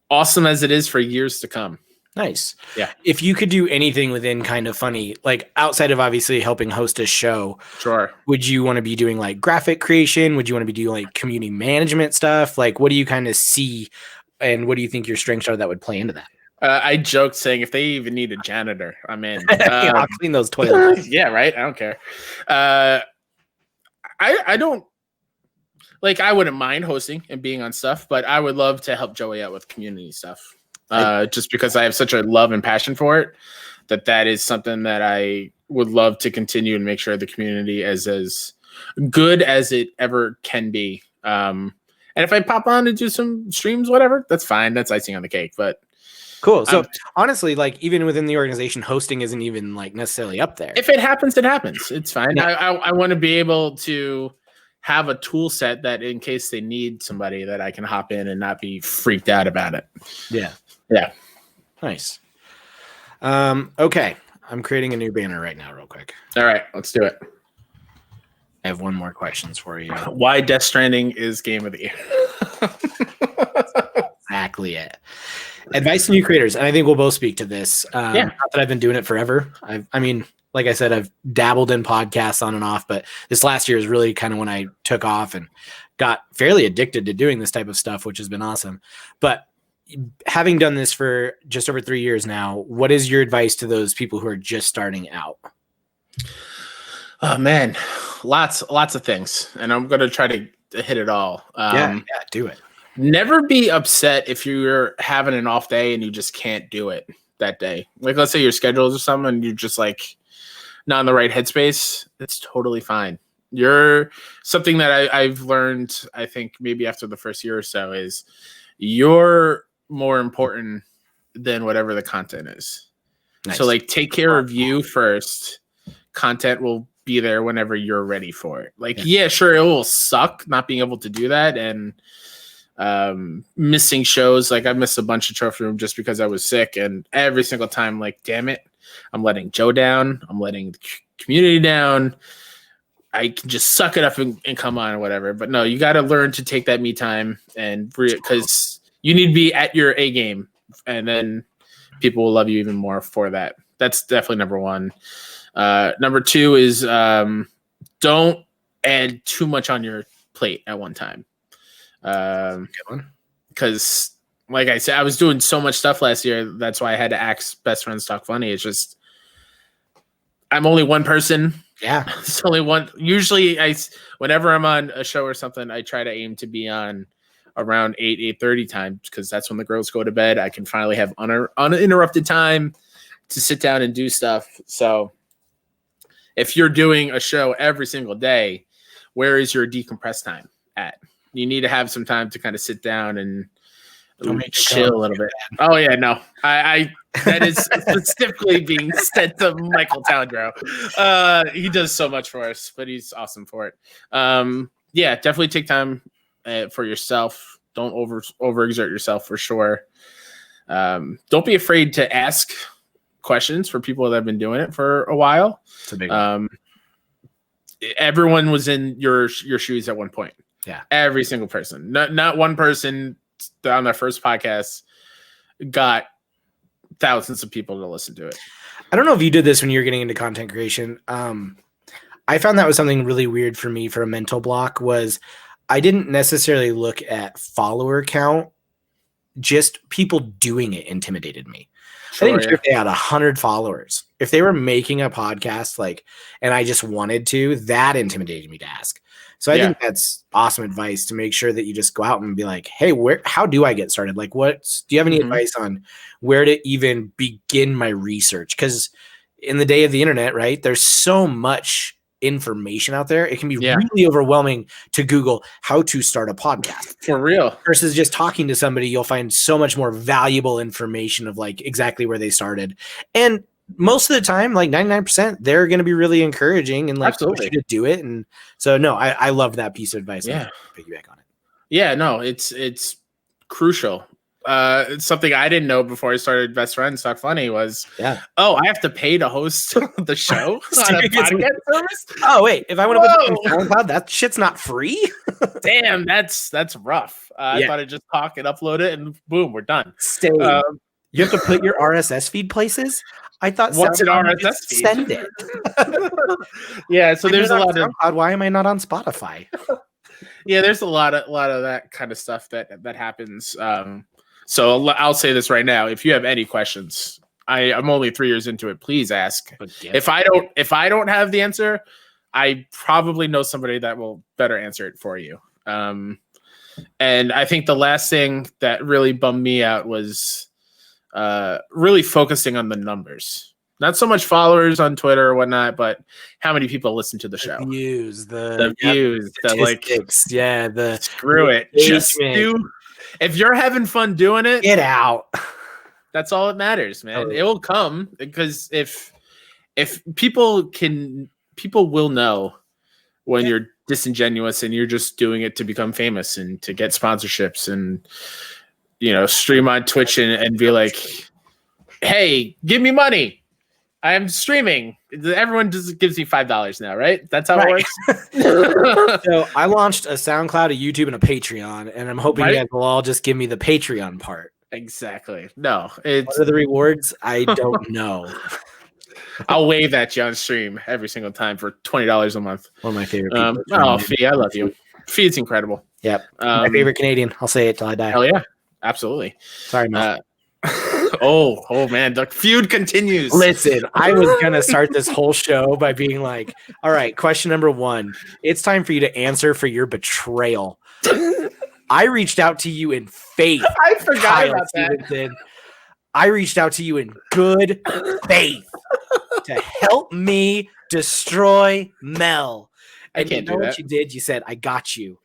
Speaker 2: awesome as it is for years to come.
Speaker 1: Nice.
Speaker 2: Yeah.
Speaker 1: If you could do anything within Kind of Funny, like outside of obviously helping host a show,
Speaker 2: sure.
Speaker 1: Would you want to be doing like graphic creation? Would you want to be doing like community management stuff? Like, what do you kind of see and what do you think your strengths are that would play into that?
Speaker 2: I joked saying if they even need a janitor, I'm in.
Speaker 1: I'll clean those toilets.
Speaker 2: Yeah, right. I don't care. I don't like. I wouldn't mind hosting and being on stuff, but I would love to help Joey out with community stuff. Just because I have such a love and passion for it, that is something that I would love to continue and make sure the community is as good as it ever can be. And if I pop on and do some streams, whatever, that's fine. That's icing on the cake. But
Speaker 1: cool. So honestly, like even within the organization, hosting isn't even like necessarily up there.
Speaker 2: If it happens, it happens. It's fine.
Speaker 1: Yeah.
Speaker 2: I want to be able to have a tool set that in case they need somebody that I can hop in and not be freaked out about it.
Speaker 1: Yeah.
Speaker 2: Yeah.
Speaker 1: Nice. Okay. I'm creating a new banner right now real quick.
Speaker 2: All right, let's do it.
Speaker 1: I have one more questions for you.
Speaker 2: Why Death Stranding is game of the year.
Speaker 1: Exactly it. Advice to new creators, and I think we'll both speak to this. Not that I've been doing it forever. I mean, like I said, I've dabbled in podcasts on and off, but this last year is really kind of when I took off and got fairly addicted to doing this type of stuff, which has been awesome. But having done this for just over 3 years now, what is your advice to those people who are just starting out?
Speaker 2: Oh man, lots of things, and I'm gonna try to hit it all.
Speaker 1: Yeah, do it.
Speaker 2: Never be upset if you're having an off day and you just can't do it that day. Like, let's say your schedules or something and you're just like not in the right headspace. It's totally fine. You're something that I've learned, I think maybe after the first year or so, is you're more important than whatever the content is. Nice. So like take care of you first. Content will be there whenever you're ready for it. Like, yeah, sure, it will suck not being able to do that and missing shows. Like I missed a bunch of Trophy Room just because I was sick, and every single time, like, damn it, I'm letting Joe down, I'm letting the community down. I can just suck it up and come on or whatever. But no, you got to learn to take that me time, and because you need to be at your A game, and then people will love you even more for that. That's definitely number one. Number two is don't add too much on your plate at one time. Because like I said, I was doing so much stuff last year. That's why I had to axe Best Friends Talk Funny. It's just, I'm only one person.
Speaker 1: Yeah.
Speaker 2: It's only one. Usually whenever I'm on a show or something, I try to aim to be on around 8:30 time, because that's when the girls go to bed. I can finally have uninterrupted time to sit down and do stuff. So if you're doing a show every single day, where is your decompress time at? You need to have some time to kind of sit down and chill a little bit. Oh yeah, no, that is specifically being said to Michael Towndrow. He does so much for us, but he's awesome for it. Yeah, definitely take time for yourself. Don't overexert yourself for sure. Don't be afraid to ask questions for people that have been doing it for a while.
Speaker 1: It's a big one.
Speaker 2: Everyone was in your shoes at one point.
Speaker 1: Yeah,
Speaker 2: every single person. Not one person on their first podcast got thousands of people to listen to it.
Speaker 1: I don't know if you did this when you were getting into content creation. I found that was something really weird for me for a mental block. Was I didn't necessarily look at follower count. Just people doing it intimidated me. Sure, I think if they had 100 followers, if they were making a podcast, and I just wanted to, that intimidated me to ask. So I think that's awesome advice, to make sure that you just go out and be like, hey, how do I get started? Like, do you have any advice on where to even begin my research? Because in the day of the internet, right, there's so much information out there. It can be really overwhelming to Google how to start a podcast.
Speaker 2: For real.
Speaker 1: Versus just talking to somebody, you'll find so much more valuable information of exactly where they started. And most of the time, 99%, they're going to be really encouraging and push you to do it. And so, no, I love that piece of advice.
Speaker 2: Yeah.
Speaker 1: Piggyback on it.
Speaker 2: Yeah, no, it's crucial. It's something I didn't know before I started Best Friends Talk Funny was, I have to pay to host the show on a podcast service?
Speaker 1: Oh, wait, if I want to put it on SoundCloud, that shit's not free?
Speaker 2: Damn, that's rough. I thought I'd just talk and upload it and boom, we're done.
Speaker 1: You have to put your RSS feed places? I thought
Speaker 2: what's an RSS feed?
Speaker 1: Send it.
Speaker 2: Yeah, so there's a lot of
Speaker 1: SoundCloud. Why am I not on Spotify?
Speaker 2: Yeah, there's a lot of that kind of stuff that happens. So I'll say this right now: if you have any questions, I'm only 3 years into it. Please ask. If I don't have the answer, I probably know somebody that will better answer it for you. And I think the last thing that really bummed me out was really focusing on the numbers. Not so much followers on Twitter or whatnot, but how many people listen to the show?
Speaker 1: Views,
Speaker 2: The views, the like,
Speaker 1: the
Speaker 2: screw it. Just do. If you're having fun doing it,
Speaker 1: get out.
Speaker 2: That's all that matters, man.
Speaker 1: Totally.
Speaker 2: It will come because if people will know when you're disingenuous and you're just doing it to become famous and to get sponsorships and stream on Twitch and be like, hey, give me money. I am streaming. Everyone just gives me $5 now, right? That's how it works.
Speaker 1: So I launched a SoundCloud, a YouTube, and a Patreon, and I'm hoping you guys will all just give me the Patreon part.
Speaker 2: Exactly. No,
Speaker 1: what are the rewards? I don't know.
Speaker 2: I'll wave at you on stream every single time for $20 a month.
Speaker 1: One of my favorite people.
Speaker 2: Oh, Fee, I love you. Fee's incredible.
Speaker 1: Yep. My favorite Canadian. I'll say it till I die.
Speaker 2: Hell yeah. Absolutely.
Speaker 1: Sorry, man.
Speaker 2: Oh man, the feud continues.
Speaker 1: Listen, I was gonna start this whole show by being like, all right, question number 1. It's time for you to answer for your betrayal. I reached out to you in faith.
Speaker 2: I forgot about Stephenson.
Speaker 1: That. I reached out to you in good faith to help me destroy Mel. And you know what you did? You said, I got you.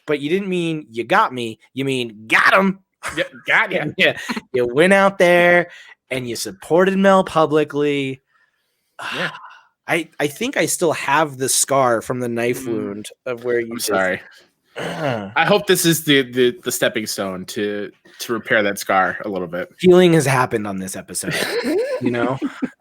Speaker 1: But you didn't mean you got me. You mean got him.
Speaker 2: Yep, got you.
Speaker 1: Yeah. You went out there and you supported Mel publicly.
Speaker 2: Yeah.
Speaker 1: I think I still have the scar from the knife wound of where you.
Speaker 2: I'm sorry. I hope this is the stepping stone to repair that scar a little bit.
Speaker 1: Healing has happened on this episode.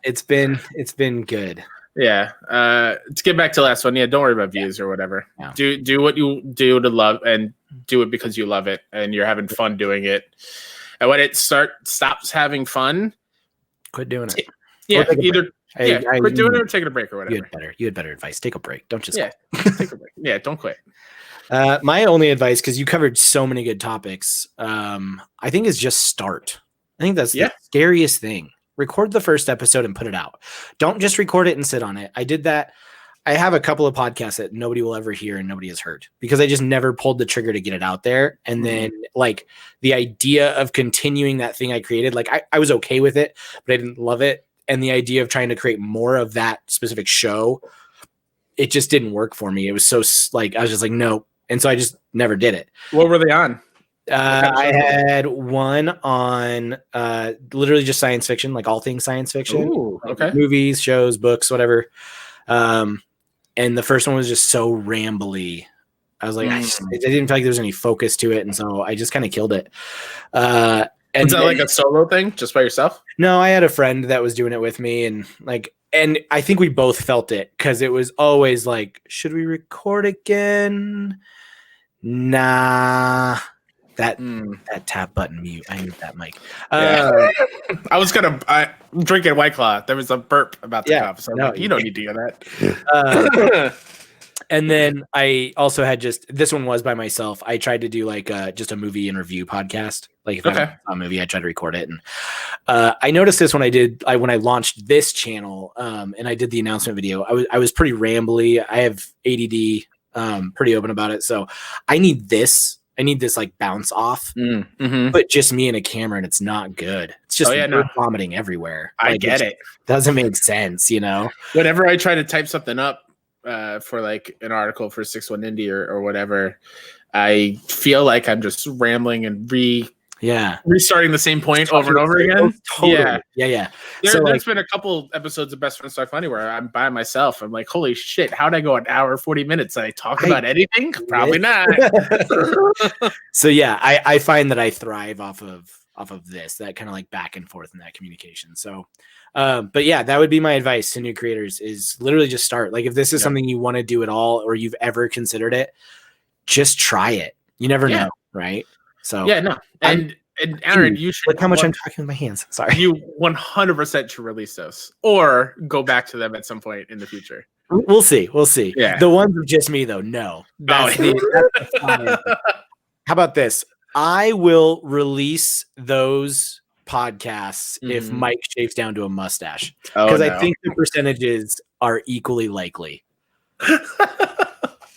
Speaker 1: It's been good.
Speaker 2: Yeah. To get back to the last one, don't worry about views or whatever.
Speaker 1: Yeah.
Speaker 2: Do what you do to love and do it because you love it and you're having fun doing it. And when it stops having fun,
Speaker 1: quit doing it.
Speaker 2: Yeah, either quit doing it or taking a break or whatever.
Speaker 1: You had better advice. Take a break. Don't just
Speaker 2: take a break. Yeah, don't quit.
Speaker 1: My only advice, because you covered so many good topics, I think is just start. I think that's the scariest thing. Record the first episode and put it out. Don't just record it and sit on it. I did that. I have a couple of podcasts that nobody will ever hear and nobody has heard because I just never pulled the trigger to get it out there. And then like the idea of continuing that thing I created, like I was okay with it, but I didn't love it. And the idea of trying to create more of that specific show, it just didn't work for me. It was so like, I was just like, no. And so I just never did it.
Speaker 2: What were they on?
Speaker 1: I had one on literally just science fiction, like all things science fiction.
Speaker 2: Ooh, okay.
Speaker 1: Movies, shows, books, whatever. And the first one was just so rambly. I was like, I didn't feel like there was any focus to it. And so I just kind of killed it.
Speaker 2: And is that like a solo thing just by yourself?
Speaker 1: No, I had a friend that was doing it with me and I think we both felt it because it was always like, should we record again? Nah. That tap button mute. I need that mic.
Speaker 2: I'm drinking White Claw. There was a burp about to come. So you don't need to hear that.
Speaker 1: And then I also had this one was by myself. I tried to do like just a movie and review podcast. Like if I saw a movie, I tried to record it. And I noticed this when I launched this channel and I did the announcement video. I was pretty rambly. I have ADD, pretty open about it. So I need this like bounce off, but just me and a camera, and it's not good. It's just vomiting everywhere.
Speaker 2: I get it.
Speaker 1: Doesn't make sense,
Speaker 2: Whenever I try to type something up for like an article for 6-1 Indie or whatever, I feel like I'm just rambling and restarting the same point over and over again.
Speaker 1: Totally. Yeah.
Speaker 2: There's been a couple episodes of Best Friends Talk Funny where I'm by myself. I'm like, holy shit, how'd I go an hour 40 minutes? Did I talk about anything? Probably not.
Speaker 1: So yeah, I find that I thrive off of this, that kind of like back and forth in that communication. So but yeah, that would be my advice to new creators is literally just start. Like if this is something you want to do at all or you've ever considered it, just try it. You never know, right? So
Speaker 2: and Aaron, you should
Speaker 1: look how much I'm talking with my hands. Sorry.
Speaker 2: You 100% should release those or go back to them at some point in the future.
Speaker 1: We'll see.
Speaker 2: Yeah.
Speaker 1: The ones with just me though, no. That's how about this? I will release those podcasts if Mike shaves down to a mustache because I think the percentages are equally likely.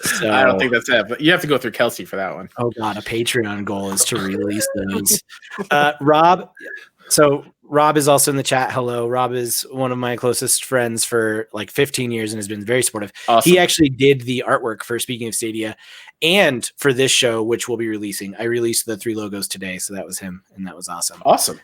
Speaker 1: So,
Speaker 2: I don't think that's it, but you have to go through Kelsey for that one.
Speaker 1: Oh God, a Patreon goal is to release those. Rob, so Rob is also in the chat. Hello. Rob is one of my closest friends for like 15 years and has been very supportive.
Speaker 2: Awesome.
Speaker 1: He actually did the artwork for Speaking of Stadia and for this show, which we'll be releasing. I released the 3 logos today, so that was him, and that was awesome.
Speaker 2: Awesome.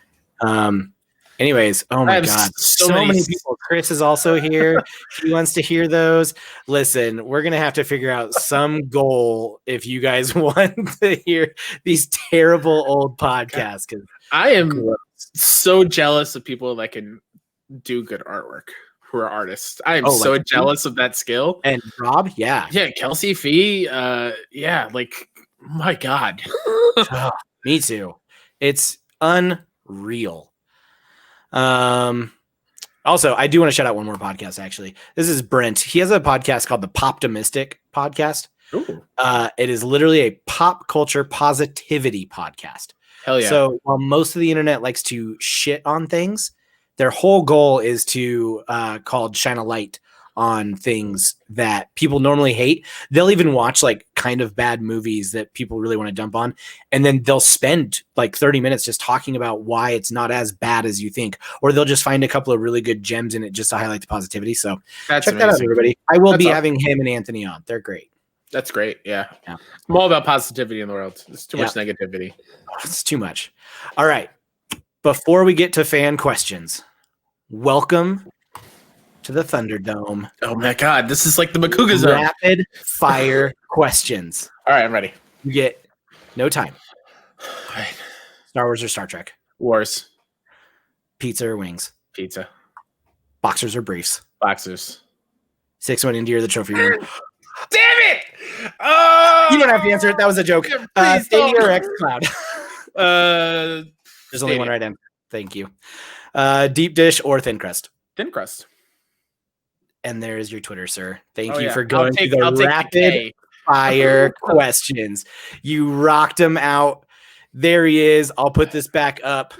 Speaker 1: Anyways, oh my God, so many people. Chris is also here. He wants to hear those. Listen, we're gonna have to figure out some goal if you guys want to hear these terrible old podcasts. Because
Speaker 2: I am so jealous of people that can do good artwork, who are artists. I am so jealous of that skill.
Speaker 1: And Rob, yeah,
Speaker 2: Kelsey Fee, like my God.
Speaker 1: Me too. It's unreal. Also, I do want to shout out one more podcast, actually. This is Brent. He has a podcast called the Poptimistic Podcast.
Speaker 2: Ooh.
Speaker 1: It is literally a pop culture positivity podcast.
Speaker 2: Hell yeah.
Speaker 1: So while most of the internet likes to shit on things, their whole goal is to called shine a light on things that people normally hate. They'll even watch like kind of bad movies that people really want to dump on. And then they'll spend like 30 minutes just talking about why it's not as bad as you think. Or they'll just find a couple of really good gems in it just to highlight the positivity. So check that out, everybody. I will be having him and Anthony on. They're great.
Speaker 2: That's great. Yeah. I'm all about positivity in the world. There's too much negativity.
Speaker 1: It's too much. All right. Before we get to fan questions, welcome to the Thunderdome.
Speaker 2: Oh my God, this is like the Makuga zone.
Speaker 1: Rapid fire questions.
Speaker 2: All right, I'm ready.
Speaker 1: You get no time.
Speaker 2: All right.
Speaker 1: Star Wars or Star Trek?
Speaker 2: Wars.
Speaker 1: Pizza or wings?
Speaker 2: Pizza.
Speaker 1: Boxers or briefs?
Speaker 2: Boxers.
Speaker 1: 6-1 Indy or the trophy room?
Speaker 2: Damn it!
Speaker 1: You don't have to answer it. That was a joke. Stadia or xCloud? There's only one right answer. Thank you. Deep dish or thin crust?
Speaker 2: Thin crust.
Speaker 1: And there is your Twitter, sir. Thank you for going through
Speaker 2: the
Speaker 1: rapid fire questions. You rocked him out. There he is. I'll put this back up.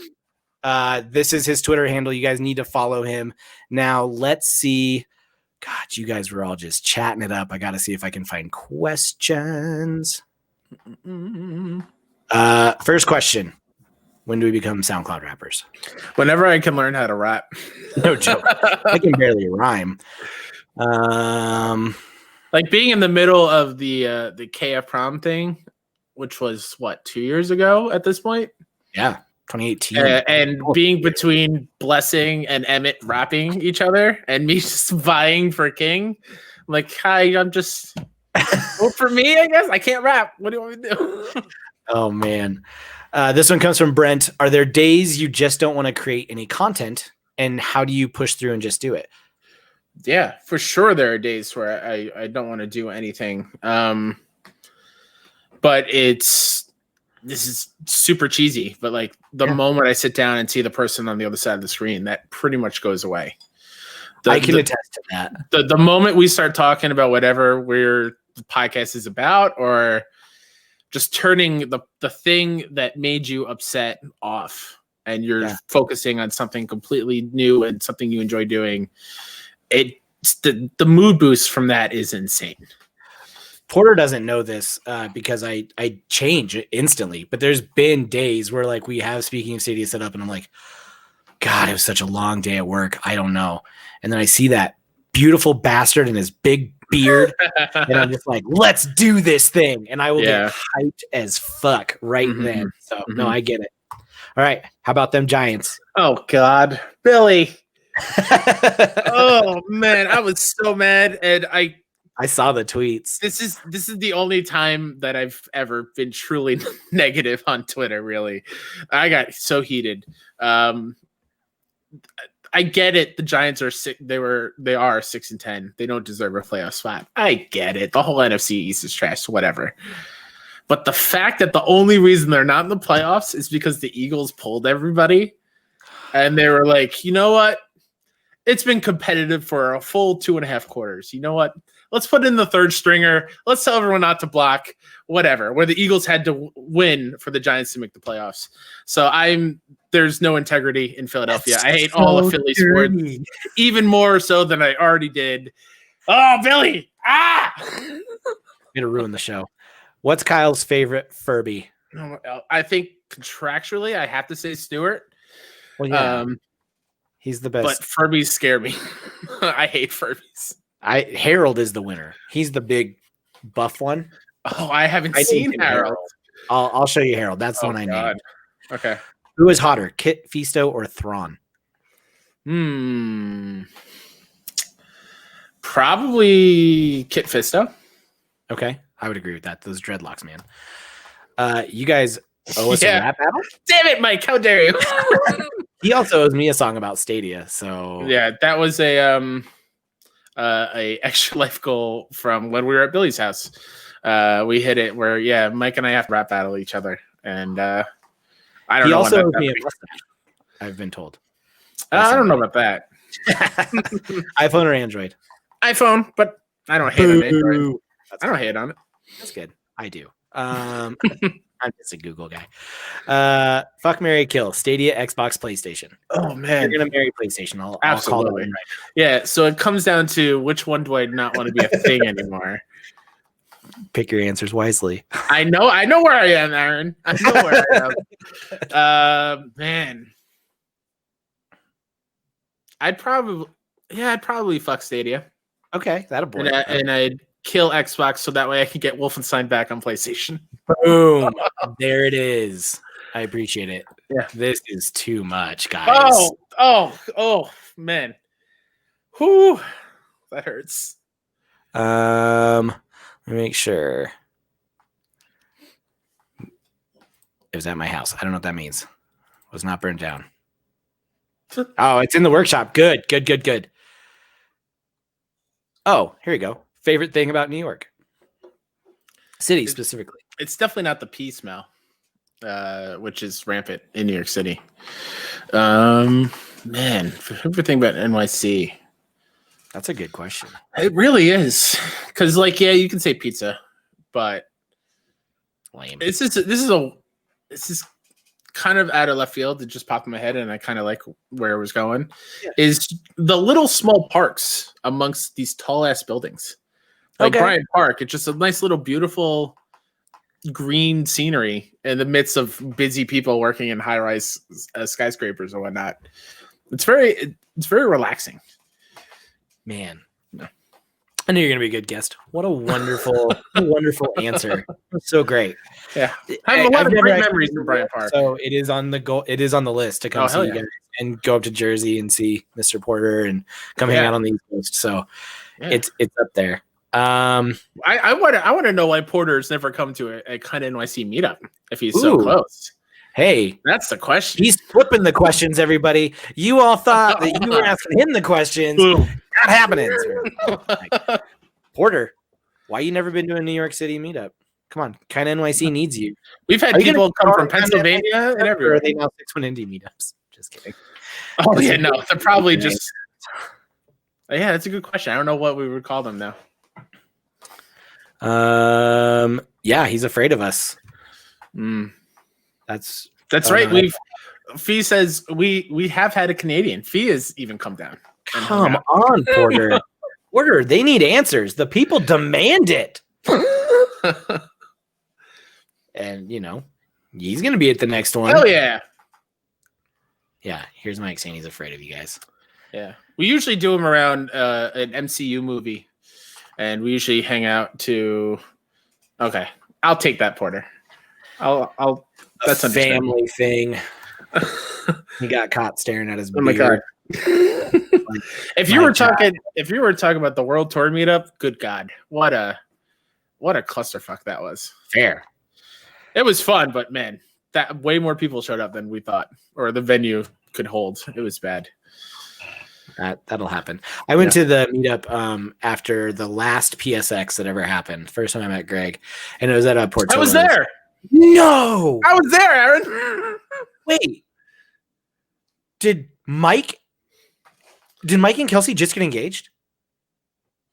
Speaker 1: This is his Twitter handle. You guys need to follow him. Now, let's see. God, you guys were all just chatting it up. I got to see if I can find questions. First question. When do we become SoundCloud rappers?
Speaker 2: Whenever I can learn how to rap.
Speaker 1: No joke. I can barely rhyme.
Speaker 2: Like being in the middle of the KF prom thing, which was 2 years ago at this point?
Speaker 1: Yeah, 2018.
Speaker 2: And being between Blessing and Emmett rapping each other and me just vying for King. I'm like, hi, I'm just well, for me, I guess. I can't rap. What do you want me to do?
Speaker 1: Oh man. This one comes from Brent. Are there days you just don't want to create any content? And how do you push through and just do it?
Speaker 2: Yeah, for sure. There are days where I don't want to do anything. But this is super cheesy, but like the moment I sit down and see the person on the other side of the screen, that pretty much goes away.
Speaker 1: I can attest to that.
Speaker 2: The moment we start talking about whatever the podcast is about, or just turning the thing that made you upset off and you're focusing on something completely new and something you enjoy doing, the mood boost from that is insane.
Speaker 1: Porter doesn't know this because I change instantly, but there's been days where like we have Speaking of Stadia set up and I'm like, God, it was such a long day at work. I don't know. And then I see that beautiful bastard and his big beard and I'm just like, let's do this thing. And I will get hyped as fuck then. So no, I get it. All right. How about them Giants?
Speaker 2: Oh God, Billy. Oh man, I was so mad. And I
Speaker 1: saw the tweets.
Speaker 2: This is the only time that I've ever been truly negative on Twitter. Really, I got so heated. I get it. The Giants are sick. They are 6-10. They don't deserve a playoff spot. I get it. The whole NFC East is trash. Whatever. But the fact that the only reason they're not in the playoffs is because the Eagles pulled everybody, and they were like, you know what? It's been competitive for a full 2.5 quarters. You know what? Let's put in the third stringer. Let's tell everyone not to block. Whatever. Where the Eagles had to win for the Giants to make the playoffs. So there's no integrity in Philadelphia. I hate all of Philly sports, even more so than I already did. Oh, Billy! I'm
Speaker 1: gonna ruin the show. What's Kyle's favorite Furby?
Speaker 2: I think contractually, I have to say Stewart.
Speaker 1: Well, yeah, he's the best.
Speaker 2: But Furbies scare me. I hate Furbies.
Speaker 1: Harold is the winner. He's the big buff one.
Speaker 2: Oh, I haven't seen Harold.
Speaker 1: I'll show you Harold. That's the one I named.
Speaker 2: Okay.
Speaker 1: Who is hotter, Kit Fisto or Thrawn?
Speaker 2: Probably Kit Fisto.
Speaker 1: Okay, I would agree with that. Those dreadlocks, man. You guys owe us a rap battle?
Speaker 2: Damn it, Mike! How dare you?
Speaker 1: He also owes me a song about Stadia. So
Speaker 2: yeah, that was a extra life goal from when we were at Billy's house. We hit it where Mike and I have to rap battle each other, and I don't know. He
Speaker 1: also owes me a mustache, I've been told.
Speaker 2: I don't know about that.
Speaker 1: iPhone or Android?
Speaker 2: iPhone, but I don't hate on Android. I don't hate on it.
Speaker 1: That's good. I do. I'm just a Google guy. Fuck, marry, kill. Stadia, Xbox, PlayStation.
Speaker 2: Oh man,
Speaker 1: you're gonna marry PlayStation. I'll call it right now.
Speaker 2: Yeah. So it comes down to which one do I not want to be a thing anymore.
Speaker 1: Pick your answers wisely.
Speaker 2: I know where I am, Aaron. I know where I am. Man, I'd probably fuck Stadia.
Speaker 1: Okay, that'll boy.
Speaker 2: And I'd kill Xbox so that way I can get Wolfenstein back on PlayStation.
Speaker 1: Boom. There it is. I appreciate it.
Speaker 2: Yeah.
Speaker 1: This is too much, guys.
Speaker 2: Oh, man. Whew. That hurts.
Speaker 1: Let me make sure. It was at my house. I don't know what that means. It was not burned down. Oh, it's in the workshop. Good. Oh, here we go. Favorite thing about New York City specifically?
Speaker 2: It's definitely not the pee smell, which is rampant in New York City. Man, favorite thing about NYC?
Speaker 1: That's a good question.
Speaker 2: It really is, because you can say pizza, but
Speaker 1: lame.
Speaker 2: This is kind of out of left field. It just popped in my head, and I kind of like where it was going. Yeah. Is the little small parks amongst these tall ass buildings, like Bryant Park? It's just a nice little beautiful green scenery in the midst of busy people working in high rise skyscrapers or whatnot. It's very relaxing.
Speaker 1: Man, I knew you're gonna be a good guest. What a wonderful answer. So great.
Speaker 2: Yeah, I have a lot of great memories from Bryant Park.
Speaker 1: So it is on the list to come see you guys and go up to Jersey and see Mr. Porter and come hang out on the East Coast. So it's up there. I
Speaker 2: want to know why Porter's never come to a kind of NYC meetup if he's so close.
Speaker 1: Hey,
Speaker 2: that's the question.
Speaker 1: He's flipping the questions, everybody. You all thought that you were asking him the questions. Not happening. Porter, why you never been to a New York City meetup? Come on, kind of NYC needs you.
Speaker 2: We've had people come from Pennsylvania and everywhere.
Speaker 1: Or are they now 6-1 indie meetups? Just kidding.
Speaker 2: Oh yeah, no, they're probably just. Yeah, that's a good question. I don't know what we would call them now.
Speaker 1: Yeah, he's afraid of us.
Speaker 2: That's right. Fee says we have had a Canadian. Fee has even come down.
Speaker 1: Come on, Porter. Porter, they need answers. The people demand it. And he's gonna be at the next one.
Speaker 2: Hell yeah.
Speaker 1: Yeah, here's Mike saying he's afraid of you guys.
Speaker 2: Yeah. We usually do them around an MCU movie. And we usually hang out to okay. I'll take that, Porter. I'll that's a
Speaker 1: family thing. He got caught staring at his beard.
Speaker 2: Oh my god. If you were talking about the World Tour meetup, good God, what a clusterfuck that was.
Speaker 1: Fair.
Speaker 2: It was fun, but man, that way more people showed up than we thought, or the venue could hold. It was bad.
Speaker 1: That'll happen. I went to the meetup after the last PSX that ever happened. First time I met Greg, and it was at a Portillo's.
Speaker 2: I was there.
Speaker 1: No,
Speaker 2: I was there, Aaron.
Speaker 1: Wait, did Mike and Kelsey just get engaged,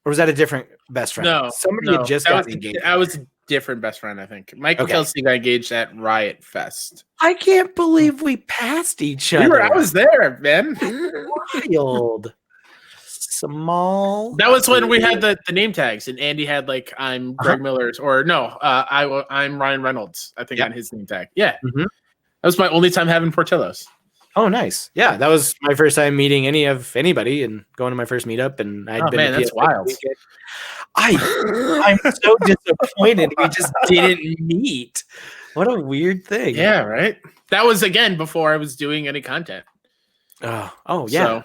Speaker 1: or was that a different best friend?
Speaker 2: No,
Speaker 1: somebody had just got engaged.
Speaker 2: I was a different best friend, I think. Mike and Kelsey got engaged at Riot Fest.
Speaker 1: I can't believe we passed each other.
Speaker 2: I was there, man.
Speaker 1: Wild. Small.
Speaker 2: That was when we had the name tags, and Andy had I'm Greg Miller's, or no, I'm Ryan Reynolds. I think on his name tag. Yeah, that was my only time having Portillo's.
Speaker 1: Oh, nice. Yeah, that was my first time meeting anybody and going to my first meetup, and I'd been to
Speaker 2: that's
Speaker 1: PSA
Speaker 2: wild.
Speaker 1: weekend. I'm so disappointed we just didn't meet. What a weird thing.
Speaker 2: Yeah, right. That was again before I was doing any content.
Speaker 1: Oh yeah.
Speaker 2: So,
Speaker 1: yeah,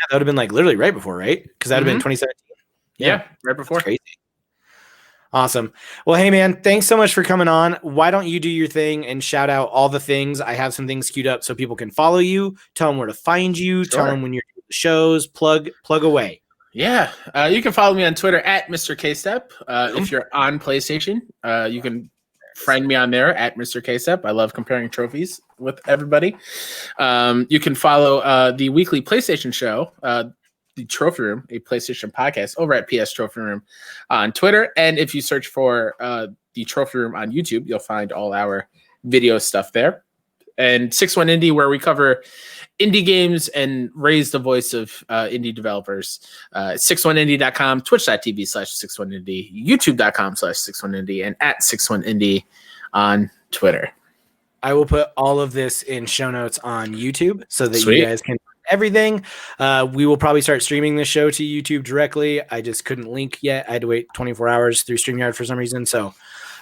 Speaker 1: that would have been like literally right before, right? Because that would have been 2017.
Speaker 2: Yeah, right before.
Speaker 1: That's crazy. Awesome. Well, hey man, thanks so much for coming on. Why don't you do your thing and shout out all the things? I have some things queued up so people can follow you, tell them where to find you, tell them when you're doing the shows, plug away.
Speaker 2: Yeah, you can follow me on Twitter at Mr. K-Step. If you're on PlayStation, you can friend me on there at Mr. K-Step. I love comparing trophies with everybody. You can follow the weekly PlayStation show, the Trophy Room, a PlayStation podcast, over at PS Trophy Room on Twitter. And if you search for the Trophy Room on YouTube, you'll find all our video stuff there. And 61 Indie, where we cover indie games and raise the voice of indie developers. 61indie.com, twitch.tv/61indie, youtube.com/61indie, and at 61indie on Twitter.
Speaker 1: I will put all of this in show notes on YouTube so that
Speaker 2: Sweet.
Speaker 1: you guys can everything. We will probably start streaming this show to YouTube directly. I just couldn't link yet. I had to wait 24 hours through StreamYard for some reason. So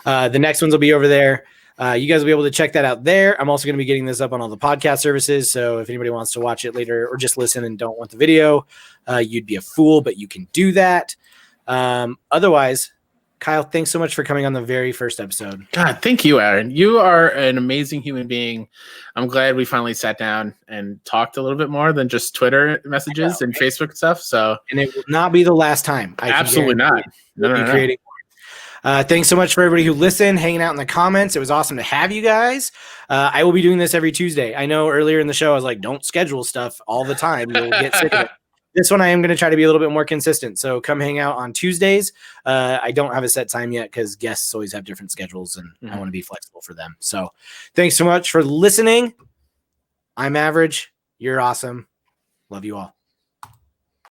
Speaker 1: the next ones will be over there. You guys will be able to check that out there. I'm also going to be getting this up on all the podcast services. So if anybody wants to watch it later or just listen and don't want the video, you'd be a fool, but you can do that. Otherwise, Kyle, thanks so much for coming on the very first episode.
Speaker 2: God, thank you, Aaron. You are an amazing human being. I'm glad we finally sat down and talked a little bit more than just Twitter messages and Facebook stuff. So,
Speaker 1: and it will not be the last time.
Speaker 2: Absolutely not.
Speaker 1: We'll be creating more. Thanks so much for everybody who listened, hanging out in the comments. It was awesome to have you guys. I will be doing this every Tuesday. I know earlier in the show I was like, don't schedule stuff all the time. You'll get sick of it. This one I am going to try to be a little bit more consistent. So come hang out on Tuesdays. I don't have a set time yet because guests always have different schedules and I want to be flexible for them. So thanks so much for listening. I'm Average. You're awesome. Love you all.